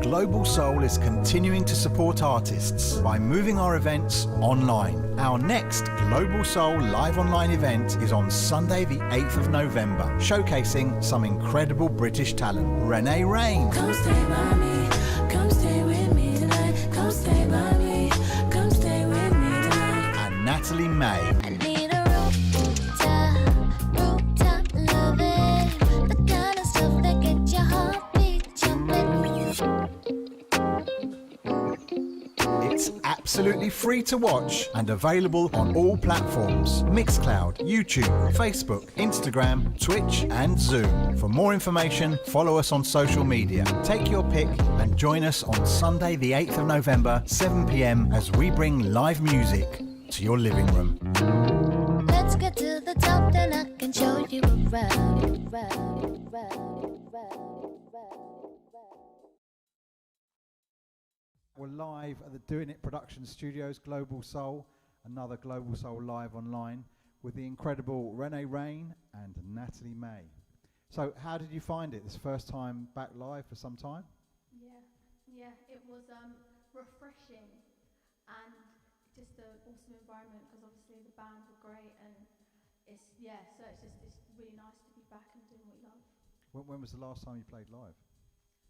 Global Soul is continuing to support artists by moving our events online. Our next Global Soul live online event is on Sunday the 8th of November, showcasing some incredible British talent. Renee Rain. Come stay by me, come stay with me tonight. Come stay by me, come stay with me tonight. And Natalie May. I need a rooftop loving, the kind of stuff that gets your heartbeat jumping. It's absolutely free to watch and available on all platforms: Mixcloud, YouTube, Facebook, Instagram, Twitch and Zoom. For more information, follow us on social media. Take your pick and join us on Sunday the 8th of November, 7 p.m. as we bring live music to your living room. Let's get to the top, then I can show you around. We're live at the Doing It Production Studios, Global Soul, another Global Soul live online with the incredible Renee Rain and Natalie May. So how did you find it? This first time back live for some time? Yeah, it was refreshing and just an awesome environment because obviously the band were great and it's really nice to be back and doing what you love. When was the last time you played live?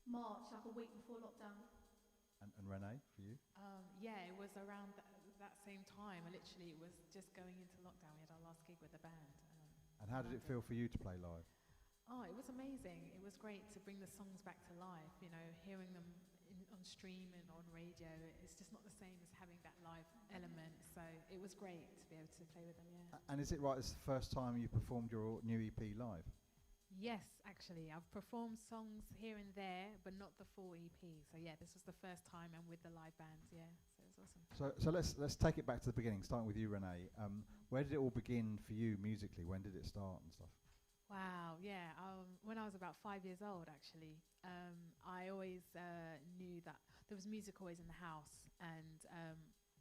March, like a week before lockdown. And Renee, for you? Yeah, it was around that same time. Literally, it was just going into lockdown. We had our last gig with the band. And how did it feel for you to play live? Oh, it was amazing. It was great to bring the songs back to life. You know, hearing them on stream and on radio, it's just not the same as having that live element. So it was great to be able to play with them, yeah. And is it right, it's the first time you performed your new EP live? Yes, actually, I've performed songs here and there, but not the full EP. So yeah, this was the first time, and with the live bands. Yeah, so it was awesome. So let's take it back to the beginning, starting with you, Renee. Where did it all begin for you musically? When did it start and stuff? Wow, yeah. When I was about 5 years old, actually, I always knew that there was music always in the house, and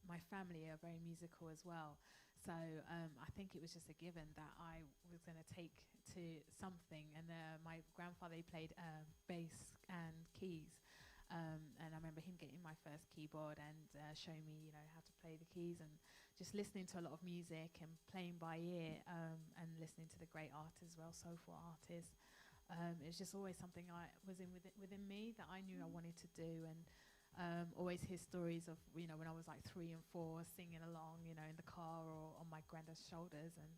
my family are very musical as well. So I think it was just a given that I was going to take to something. And my grandfather, he played bass and keys. And I remember him getting my first keyboard and showing me, how to play the keys, and just listening to a lot of music and playing by ear, and listening to the great artists as well, soulful artists. It's just always something I was within me that I knew I wanted to do, and always hear stories of, when I was like 3 and 4, singing along, in the car or on my granddad's shoulders. And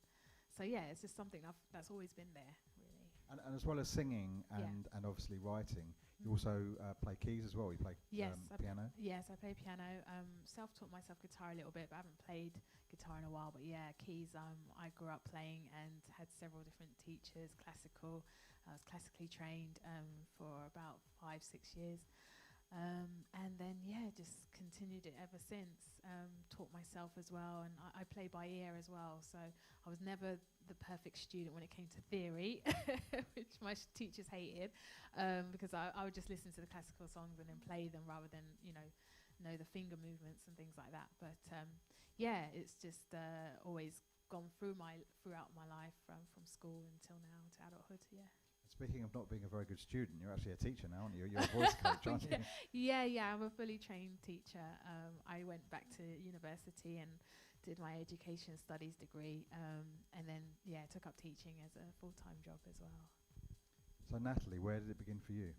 so, yeah, it's just something that's always been there, really. And as well as singing and obviously writing, you also play keys as well. You play piano? Yes, I play piano. Self-taught myself guitar a little bit, but I haven't played guitar in a while. But yeah, keys, I grew up playing and had several different teachers, classical. I was classically trained for about 5-6 years. And then, just continued it ever since. Taught myself as well, and I play by ear as well. So I was never the perfect student when it came to theory, which my teachers hated, because I would just listen to the classical songs and then play them rather than, know the finger movements and things like that. But it's just always gone throughout my life, from school until now to adulthood. Yeah. Speaking of not being a very good student, you're actually a teacher now, aren't you? You're a voice coach, aren't you? Yeah, I'm a fully trained teacher. I went back to university and did my education studies degree, and then, took up teaching as a full-time job as well. So, Natalie, where did it begin for you?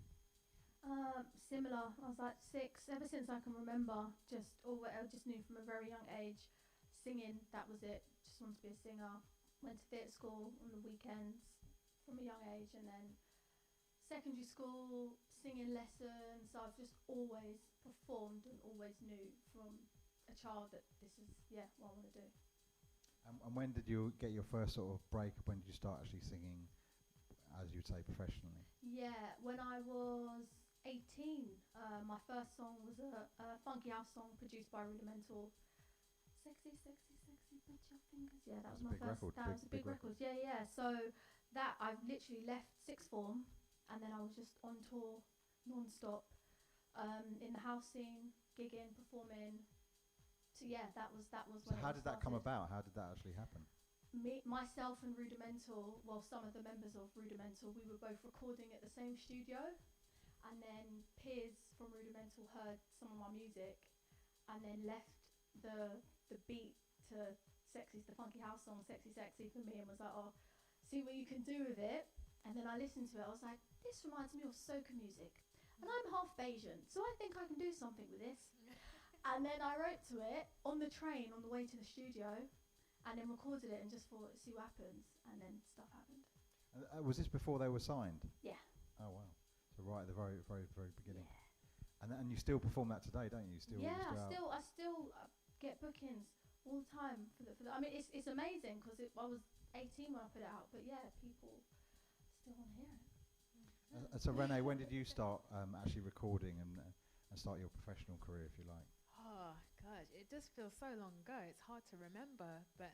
Similar. I was like 6, ever since I can remember, I just knew from a very young age, singing, that was it. Just wanted to be a singer. Went to theatre school on the weekends from a young age, and then secondary school, singing lessons. So I've just always performed and always knew from a child that this is what I want to do. And when did you get your first sort of break? When did you start actually singing, as you'd say, professionally? Yeah, when I was 18, my first song was a funky house song produced by Rudimental. Sexy, sexy, sexy, put your fingers. Yeah, that was my first. That was a big record. Yeah. So that I've literally left sixth form, and then I was just on tour non-stop, in the house scene, gigging, performing. So that was So when. how did that come about? How did that actually happen? Myself and Rudimental, some of the members of Rudimental, we were both recording at the same studio, and then peers from Rudimental heard some of my music, and then left the beat to Sexy's the funky house song, Sexy Sexy for me, and was like, oh, see what you can do with it. And then I listened to it, I was like, this reminds me of soca music, and I'm half Bayesian, so I think I can do something with this. And then I wrote to it on the train on the way to the studio, and then recorded it and just thought, see what happens, and then stuff happened. Was this before they were signed? Yeah. Oh wow! So right at the very, very, very beginning. Yeah. And you still perform that today, don't you? I still get bookings all the time for the. I mean, it's amazing because I was 18 when I put it out, but people still want to hear it. So Renee, when did you start actually recording and start your professional career, if you like? Oh gosh, it just feels so long ago. It's hard to remember, but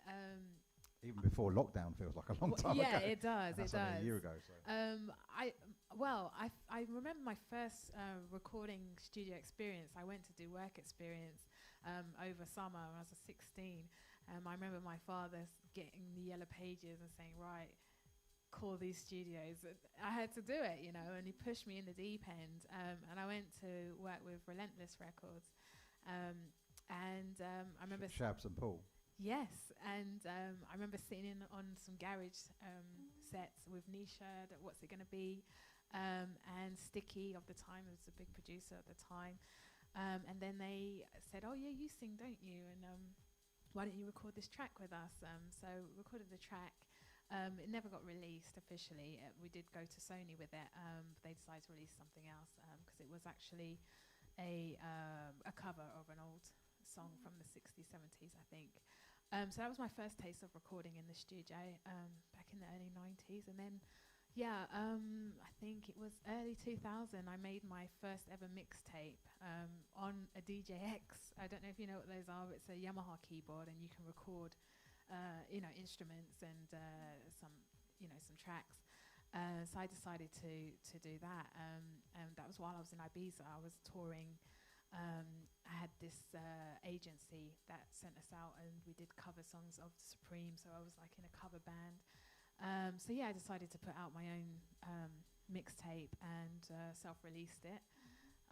even before lockdown feels like a long time ago. Yeah, it does. That's only a year ago. So. I remember my first recording studio experience. I went to do work experience over summer when I was 16. I remember my father getting the yellow pages and saying, right, call these studios. I had to do it, and he pushed me in the deep end. And I went to work with Relentless Records. I remember Shabs and Paul. Yes, and I remember sitting in on some garage sets with Nisha, What's It Gonna Be, and Sticky of the time, was a big producer at the time. And then they said, oh yeah, you sing, don't you? And why don't you record this track with us? So we recorded the track. It never got released officially. We did go to Sony with it, but they decided to release something else because it was actually a cover of an old song from the 60s, 70s, I think. So that was my first taste of recording in the studio back in the early 90s. And then, Yeah, I think it was early 2000. I made my first ever mixtape on a DJX. I don't know if you know what those are. But it's a Yamaha keyboard, and you can record, instruments and some tracks. So I decided to do that, and that was while I was in Ibiza. I was touring. I had this agency that sent us out, and we did cover songs of Supreme. So I was like in a cover band. I decided to put out my own mixtape and self-released it.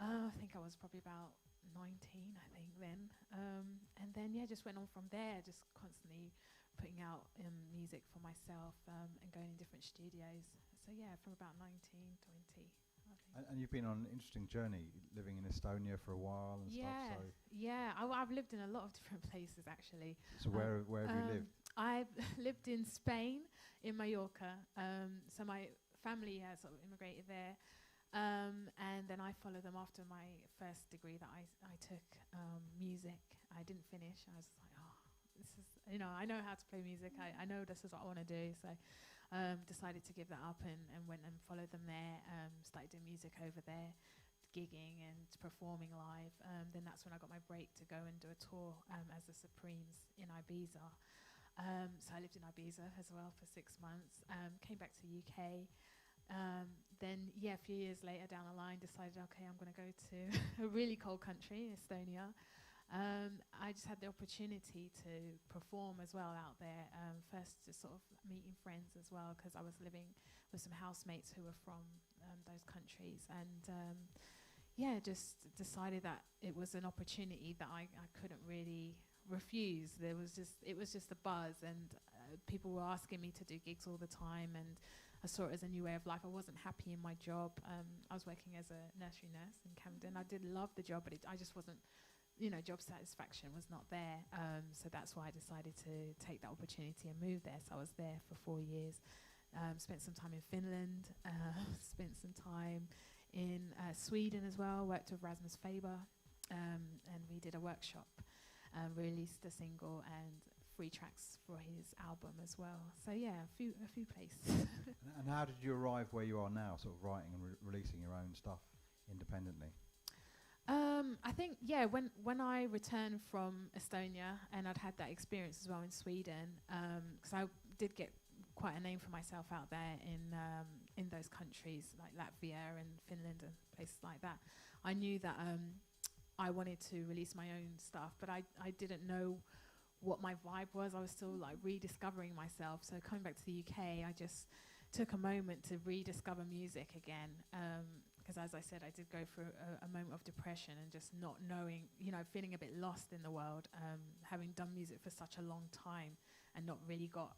I think I was probably about 19, I think then. And then, just went on from there, just constantly putting out music for myself and going in different studios. So, from about 19, 20. And you've been on an interesting journey, living in Estonia for a while and stuff. So I've lived in a lot of different places, actually. So where have you lived? I've lived in Spain, in Mallorca. So my family has sort of immigrated there. And then I followed them after my first degree that I took, music. I didn't finish. I was like, this is, I know how to play music. I know this is what I want to do. So decided to give that up and went and followed them there. Started doing music over there, gigging and performing live. Then that's when I got my break to go and do a tour as the Supremes in Ibiza. So I lived in Ibiza as well for 6 months. Came back to the UK. Then, a few years later down the line, decided, okay, I'm going to go to a really cold country, Estonia. I just had the opportunity to perform as well out there. First, just sort of meeting friends as well, because I was living with some housemates who were from those countries. And, just decided that it was an opportunity that I couldn't really refuse. It was just a buzz, and people were asking me to do gigs all the time, and I saw it as a new way of life. I wasn't happy in my job. I was working as a nursery nurse in Camden. I did love the job, but I just wasn't, job satisfaction was not there. So that's why I decided to take that opportunity and move there. So I was there for 4 years. Spent some time in Finland, spent some time in Sweden as well, worked with Rasmus Faber, and we did a workshop. Released a single and 3 tracks for his album as well. So a few places. And how did you arrive where you are now, sort of writing and releasing your own stuff independently? I think when I returned from Estonia, and I'd had that experience as well in Sweden, because I did get quite a name for myself out there in those countries like Latvia and Finland and places like that. I knew that I wanted to release my own stuff, but I didn't know what my vibe was. I was still like rediscovering myself. So coming back to the UK, I just took a moment to rediscover music again. Because as I said, I did go through a moment of depression and just not knowing, feeling a bit lost in the world, having done music for such a long time and not really got,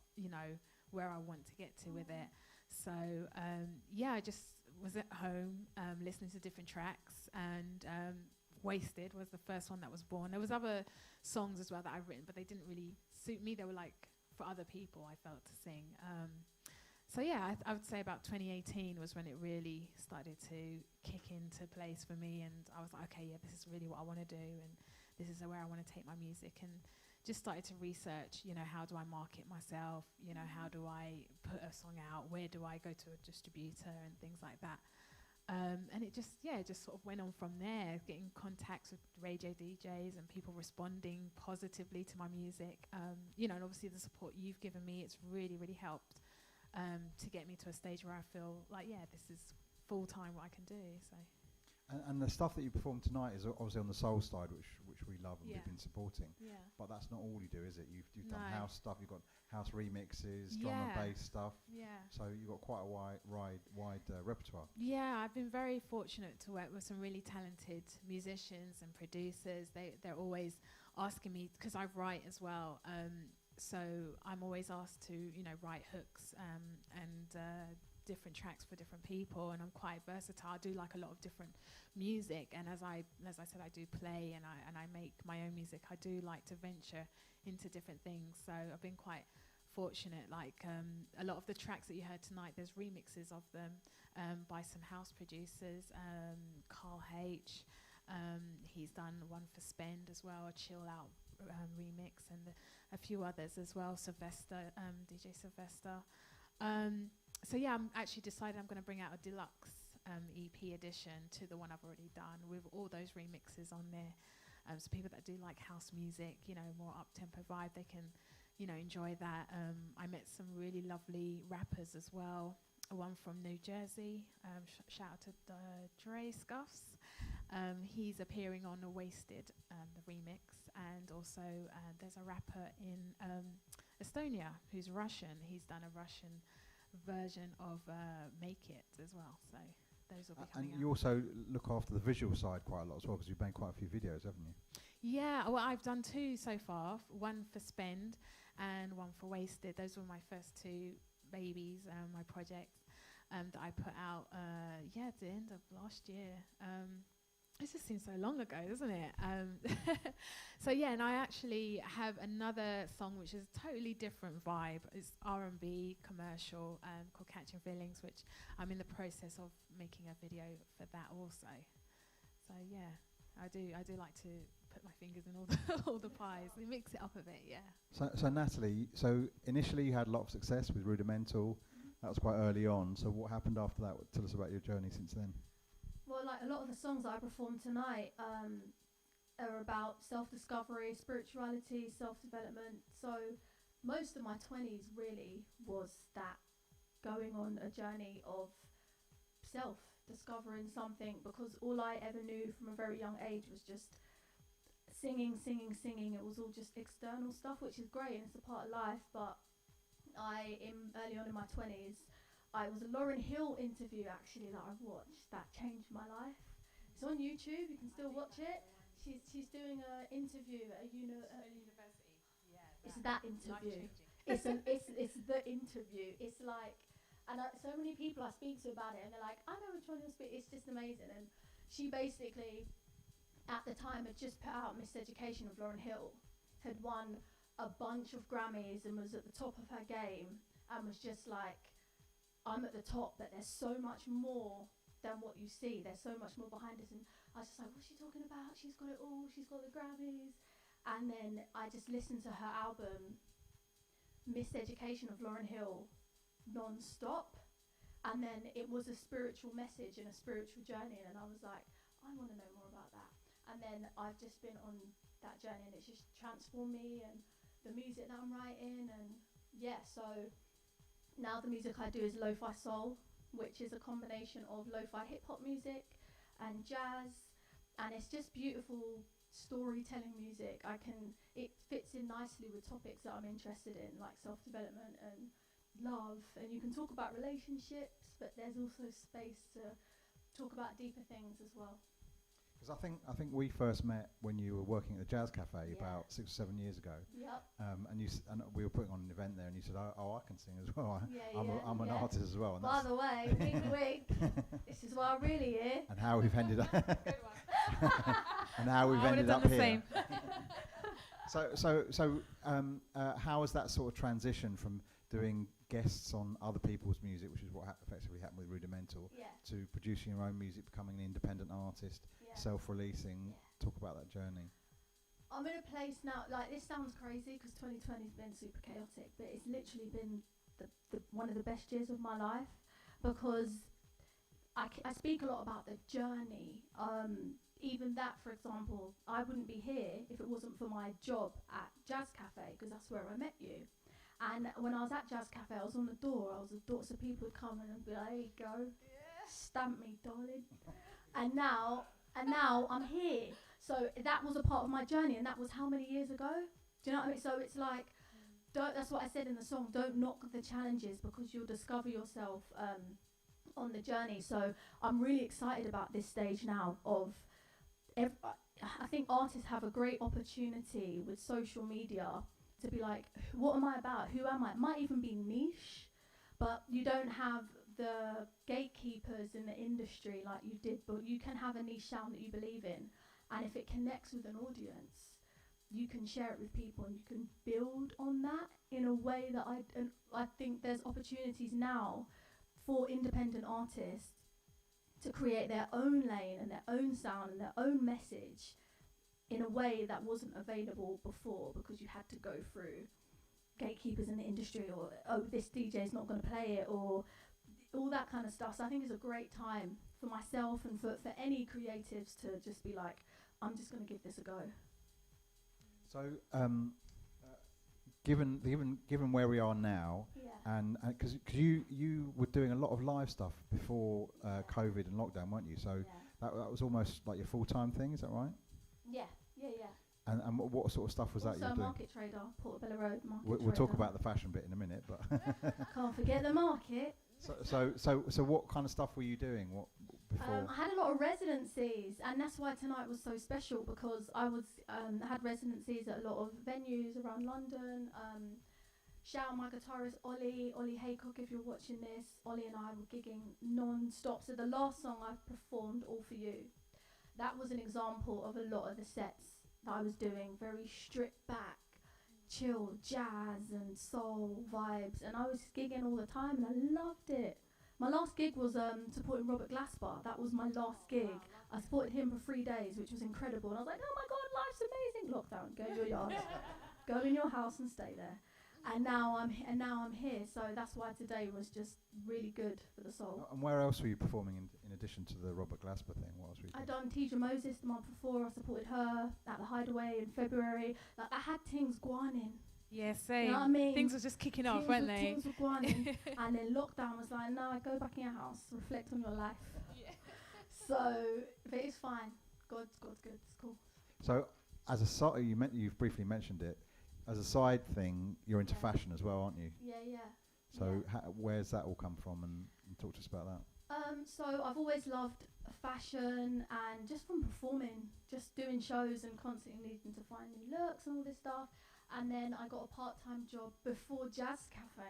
where I want to get to with it. So, I just was at home listening to different tracks, and Wasted was the first one that was born. There was other songs as well that I've written, but they didn't really suit me. They were like for other people, I felt, to sing. I would say about 2018 was when it really started to kick into place for me, and I was like, okay, this is really what I want to do, and this is where I want to take my music, and just started to research, how do I market myself, how do I put a song out, where do I go to a distributor and things like that. And it just sort of went on from there, getting contacts with radio DJs and people responding positively to my music. And obviously the support you've given me, it's really, really helped to get me to a stage where I feel like, this is full-time what I can do. So. And the stuff that you performed tonight is obviously on the soul side, which we love and we've been supporting. Yeah. But that's not all you do, is it? You've done No. house stuff. You've got house remixes, drum and bass stuff. Yeah. So you've got quite a wide repertoire. Yeah, I've been very fortunate to work with some really talented musicians and producers. They're always asking me, because I write as well. So I'm always asked to write hooks and different tracks for different people, and I'm quite versatile. I do like a lot of different music, and as I said, I do play and I make my own music. I do like to venture into different things, so I've been quite fortunate. Like a lot of the tracks that you heard tonight, there's remixes of them by some house producers. Carl H, he's done one for Spend as well, a chill out remix, and a few others as well. Sylvester, DJ Sylvester. so yeah, I'm actually decided I'm going to bring out a deluxe EP edition to the one I've already done with all those remixes on there. So people that do like house music, you know, more up-tempo vibe, they can, you know, enjoy that. I met some really lovely rappers as well. One from New Jersey, shout out to Dre Scuffs. He's appearing on a Wasted, the remix, and also there's a rapper in Estonia who's Russian. He's done a Russian version of Make It as well. So those will be coming out. And you also look after the visual side quite a lot as well, because you've made quite a few videos, haven't you? Yeah, well, I've done 2 so far. One for Spend and one for Wasted. Those were my first 2 babies, my projects that I put out, at the end of last year. It just seems so long ago, doesn't it? So yeah, and I actually have another song which is a totally different vibe. It's R&B commercial called Catching Feelings, which I'm in the process of making a video for that also. So yeah, I do like to put my fingers in all the pies. We mix it up a bit, yeah. So Natalie, so initially you had a lot of success with Rudimental. That was quite early on. So what happened after that? Tell us about your journey since then. Well, like a lot of the songs that I performed tonight are about self-discovery, spirituality, self-development. So most of my 20s really was that, going on a journey of self-discovering something, because all I ever knew from a very young age was just singing. It was all just external stuff, which is great and it's a part of life, but early on in my 20s, it was a Lauryn Hill interview actually that I watched that changed my life. It's on YouTube, you can still watch it. She's doing an interview at a university. Yeah, it's that interview. It's the interview. It's like, and so many people I speak to about it, and they're like, I know which one you're speaking. It's just amazing. And she basically, at the time, had just put out Miseducation of Lauryn Hill, had won a bunch of Grammys and was at the top of her game, and was just like, I'm at the top, but there's so much more than what you see. There's so much more behind us. And I was just like, what's she talking about? She's got it all. She's got the Grammys. And then I just listened to her album, Miseducation of Lauryn Hill, non-stop. And then it was a spiritual message and a spiritual journey. And I was like, I want to know more about that. And then I've just been on that journey, and it's just transformed me and the music that I'm writing. And yeah, so now the music I do is lo-fi soul, which is a combination of lo-fi hip-hop music and jazz, and it's just beautiful storytelling music. It fits in nicely with topics that I'm interested in, like self-development and love, and you can talk about relationships, but there's also space to talk about deeper things as well. Because I think we first met when you were working at the Jazz Cafe about 6 or 7 years ago. Yep. And we were putting on an event there, and you said, "Oh, I can sing as well. I'm an yeah. artist as well." And By the way, wink. This is why I'm really here. And how we've ended up. Good one. And how we've ended up the here. same. So, how has that sort of transition from doing guests on other people's music, which is what effectively happened with Rudimental, to producing your own music, becoming an independent artist, self-releasing? Talk about that journey. I'm in a place now, like, this sounds crazy because 2020 has been super chaotic, but it's literally been the one of the best years of my life, because I speak a lot about the journey. Even that, for example, I wouldn't be here if it wasn't for my job at Jazz Cafe, because that's where I met you. And when I was at Jazz Cafe, I was on the door. So people would come in and be like, "There you go, stamp me, darling." And now I'm here. So that was a part of my journey, and that was how many years ago? Do you know what I mean? So it's like, that's what I said in the song. Don't knock the challenges, because you'll discover yourself on the journey. So I'm really excited about this stage now of. I think artists have a great opportunity with social media to be like, what am I about? Who am I? It might even be niche, but you don't have the gatekeepers in the industry like you did, but you can have a niche sound that you believe in. And if it connects with an audience, you can share it with people, and you can build on that in a way that I think there's opportunities now for independent artists to create their own lane and their own sound and their own message in a way that wasn't available before, because you had to go through gatekeepers in the industry, or, oh, this DJ is not going to play it, or all that kind of stuff. So I think it's a great time for myself and for any creatives to just be like, I'm just going to give this a go. So, given where we are now, and because you were doing a lot of live stuff before COVID and lockdown, weren't you? So that was almost like your full-time thing, is that right? Yeah. And what sort of stuff was also that you were doing? market trader, Portobello Road market We'll trader. talk about the fashion bit in a minute, but Can't forget the market. so what kind of stuff were you doing? What before? I had a lot of residencies, and that's why tonight was so special, because I was had residencies at a lot of venues around London. Shout out my guitarist Ollie Haycock, if you're watching this. Ollie and I were gigging non-stop. So the last song I've performed, All For You, that was an example of a lot of the sets that I was doing, very stripped back, chill, jazz and soul vibes, and I was gigging all the time and I loved it. My last gig was supporting Robert Glasper. That was my last gig. I supported him for 3 days, which was incredible, and I was like, oh my god, life's amazing. Lockdown, go in your yard, go in your house and stay there. And now I'm here, so that's why today was just really good for the soul. And where else were you performing in addition to the Robert Glasper thing? What else were you doing? I done Tidra Moses the month before. I supported her at the Hideaway in February. Like, I had things going. Yeah, same. You know what I mean? Things were just kicking off, weren't they? Things were going. And then lockdown was like, no, go back in your house, reflect on your life. Yeah. So, but it's fine. God's good. It's cool. So, as a side, you've briefly mentioned it. As a side thing, you're into fashion as well, aren't you? Yeah. So, where's that all come from? And talk to us about that. So I've always loved fashion, and just from performing, just doing shows and constantly needing to find new looks and all this stuff. And then I got a part-time job before Jazz Cafe,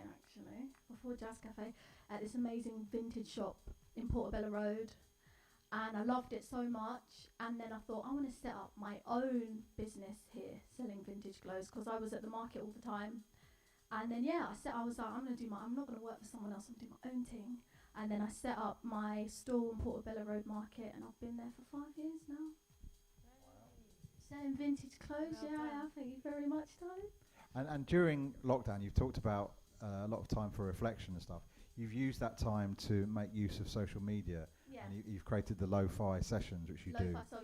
at this amazing vintage shop in Portobello Road. And I loved it so much. And then I thought, I want to set up my own business here, selling vintage clothes, because I was at the market all the time. And then, I was like, I'm not going to work for someone else, I'm doing my own thing. And then I set up my stall in Portobello Road Market, and I've been there for 5 years now. Selling vintage clothes, I have. Thank you very much, darling. And during lockdown, you've talked about a lot of time for reflection and stuff. You've used that time to make use of social media, and you've created the lo-fi sessions, which you do. So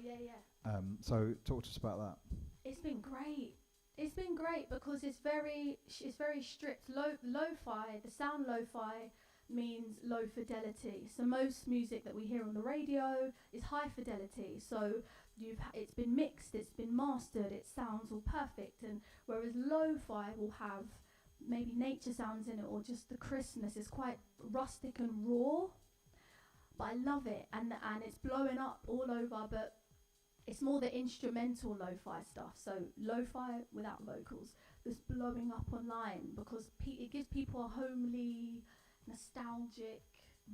so talk to us about that. It's been great. It's been great because it's very stripped. Lo-fi, the sound lo-fi means low fidelity. So most music that we hear on the radio is high fidelity. So it's been mixed, it's been mastered, it sounds all perfect. And whereas lo-fi will have maybe nature sounds in it, or just the crispness is quite rustic and raw. But I love it, and it's blowing up all over. But it's more the instrumental lo-fi stuff. So lo-fi without vocals, that's blowing up online because it gives people a homely, nostalgic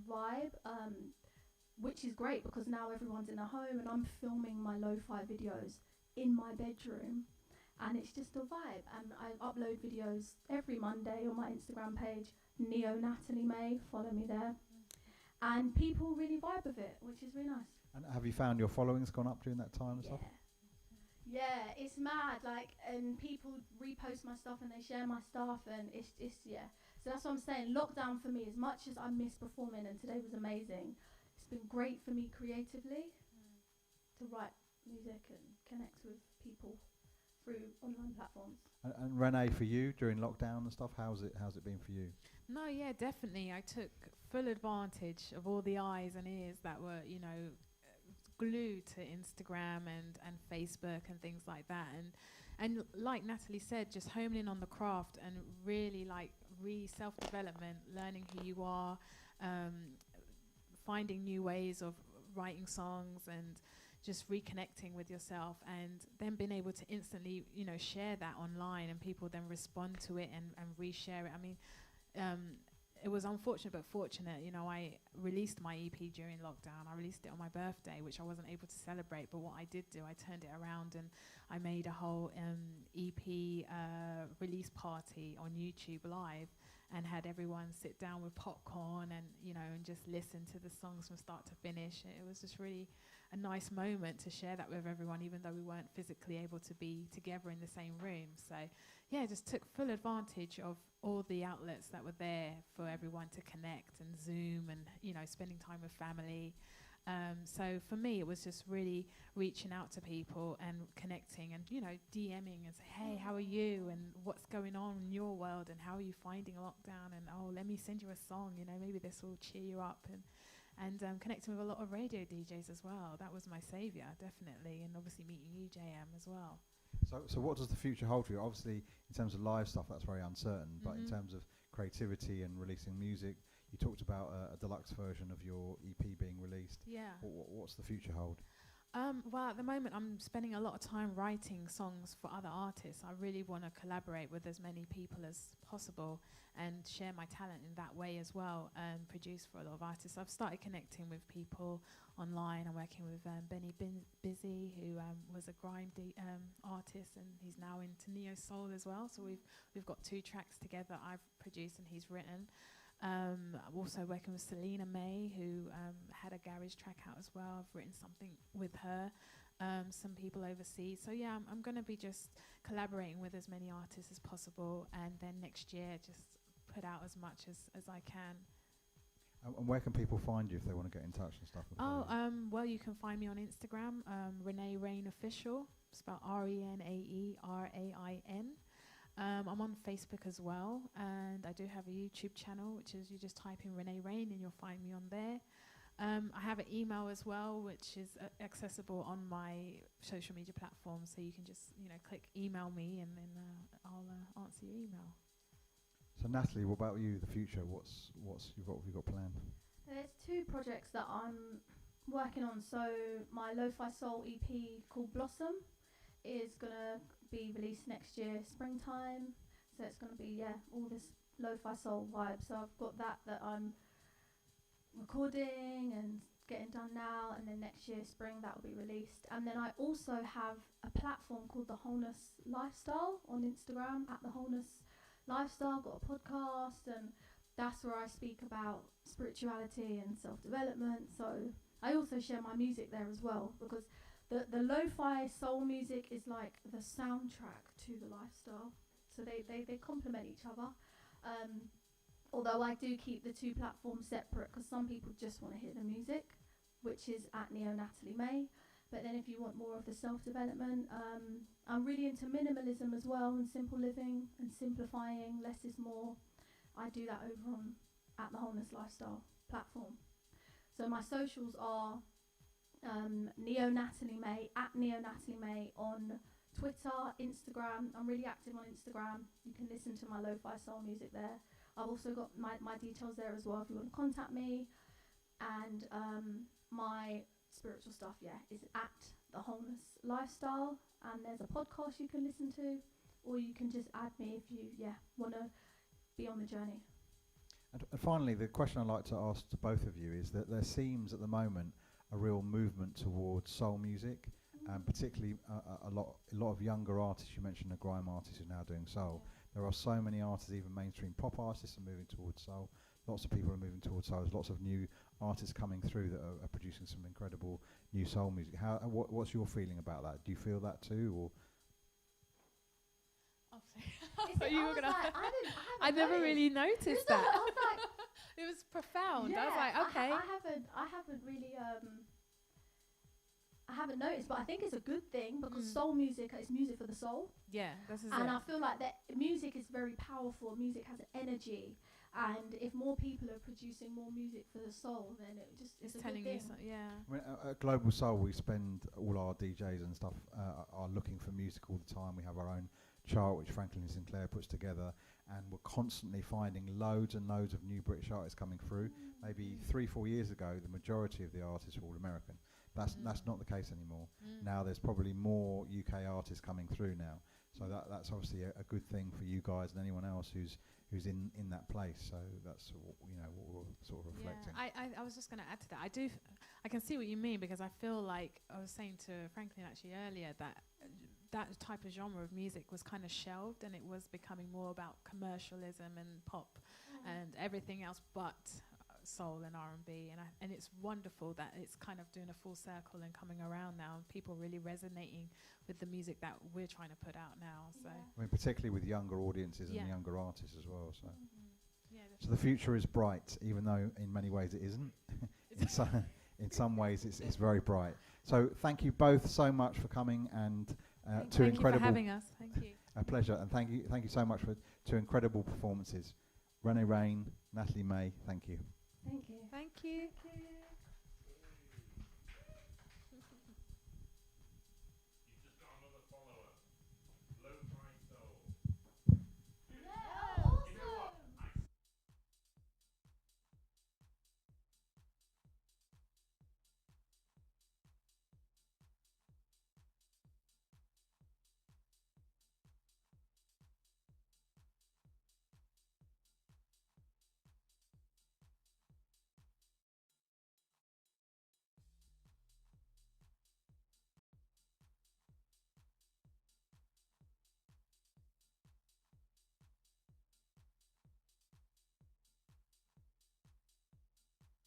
vibe, which is great because now everyone's in a home, and I'm filming my lo-fi videos in my bedroom, and it's just a vibe. And I upload videos every Monday on my Instagram page, Neo Natalie May, follow me there, and people really vibe with it, which is really nice. And have you found your following's gone up during that time and stuff? Yeah, it's mad. Like, and people repost my stuff and they share my stuff, and it's So that's what I'm saying. Lockdown for me, as much as I miss performing, and today was amazing, it's been great for me creatively to write music and connect with people through online platforms. And Renee, for you during lockdown and stuff, how's it been for you? No, yeah, definitely. I took full advantage of all the eyes and ears that were, glued to Instagram and Facebook and things like that. And like Natalie said, just homing in on the craft and really self-development, learning who you are, finding new ways of writing songs and just reconnecting with yourself, and then being able to instantly, share that online, and people then respond to it and reshare it. I mean, it was unfortunate but fortunate. I released my EP during lockdown. I released it on my birthday, which I wasn't able to celebrate. But what I did do, I turned it around and I made a whole EP release party on YouTube Live, and had everyone sit down with popcorn and and just listen to the songs from start to finish. It was just really a nice moment to share that with everyone, even though we weren't physically able to be together in the same room. So yeah, just took full advantage of all the outlets that were there for everyone to connect, and Zoom, and spending time with family. So for me, it was just really reaching out to people and connecting, and DMing and say, hey, how are you, and what's going on in your world, and how are you finding lockdown, and let me send you a song, maybe this will cheer you up, and connecting with a lot of radio DJs as well. That was my saviour, definitely, and obviously meeting you, JM, as well. So what does the future hold for you? Obviously, in terms of live stuff, that's very uncertain, but in terms of creativity and releasing music, you talked about a deluxe version of your EP being released. Yeah. What's the future hold? Well, at the moment, I'm spending a lot of time writing songs for other artists. I really want to collaborate with as many people as possible and share my talent in that way as well, and produce for a lot of artists. I've started connecting with people online. I'm working with Benny Busy, who was a grime artist, and he's now into neo soul as well. So we've got 2 tracks together I've produced and he's written. I'm also working with Selena May, who had a garage track out as well. I've written something with her, some people overseas. So yeah, I'm going to be just collaborating with as many artists as possible, and then next year just put out as much as I can. And where can people find you if they want to get in touch and stuff? Well, you can find me on Instagram, Renee Rain Official, spelled RenaeRain. I'm on Facebook as well, and I do have a YouTube channel, which is, you just type in Renee Rain and you'll find me on there. I have an email as well, which is accessible on my social media platforms, so you can just click email me, and then I'll answer your email. So Natalie, what about you? The future? What's you got planned? There's 2 projects that I'm working on. So my lo-fi soul EP called Blossom is gonna be released next year, springtime. So it's gonna be all this lo-fi soul vibe. So I've got that I'm recording and getting done now, and then next year spring that will be released. And then I also have a platform called the Wholeness Lifestyle on Instagram, at the Wholeness Lifestyle. Got a podcast, and that's where I speak about spirituality and self-development. So I also share my music there as well, because the lo-fi soul music is like the soundtrack to the lifestyle. So they complement each other. Although I do keep the 2 platforms separate, because some people just want to hear the music, which is at Neo Natalie May. But then if you want more of the self-development, I'm really into minimalism as well, and simple living and simplifying. Less is more. I do that over on at the Wholeness Lifestyle platform. So my socials are Neo Natalie May, at Neo Natalie May on Twitter, Instagram. I'm really active on Instagram. You can listen to my lo-fi soul music there. I've also got my details there as well if you want to contact me. And my spiritual stuff, is at the Wholeness Lifestyle. And there's a podcast you can listen to, or you can just add me if you want to be on the journey. And finally, the question I'd like to ask to both of you is that there seems at the moment a real movement towards soul music, and particularly a lot of younger artists. You mentioned a grime artist who's now doing soul. There are so many artists, even mainstream pop artists, are moving towards soul. Lots of people are moving towards soul. There's lots of new artists coming through that are producing some incredible new soul music. What's your feeling about that? Do you feel that too, or? I never really noticed that. I was like, it was profound. I was like, okay. I haven't really I haven't noticed, but I think it's a good thing, because soul music is music for the soul. Yeah, and I feel like that music is very powerful. Music has energy, and if more people are producing more music for the soul, then it's telling you something. Yeah. I mean, at Global Soul, we spend all our DJs and stuff are looking for music all the time. We have our own chart which Franklin Sinclair puts together, and we're constantly finding loads and loads of new British artists coming through. Maybe 3-4 years ago, the majority of the artists were all American. That's not the case anymore. Now there's probably more UK artists coming through now, so that's obviously a good thing for you guys and anyone else who's in that place. So that's what we're sort of reflecting. I was just going to add to that. I can see what you mean, because I feel like I was saying to Franklin actually earlier that type of genre of music was kind of shelved, and it was becoming more about commercialism and pop and everything else but soul and R&B, and it's wonderful that it's kind of doing a full circle and coming around now, and people really resonating with the music that we're trying to put out now. So I mean, particularly with younger audiences Yeah. and younger artists as well. So, yeah, so the future is bright, even though in many ways it isn't. In some ways, it's very bright. So thank you both so much for coming, and two thank incredible. you for having us. Thank you. A pleasure, and thank you so much for two incredible performances. Renee Rain, Natalie May, thank you. Thank you. Thank you. Thank you.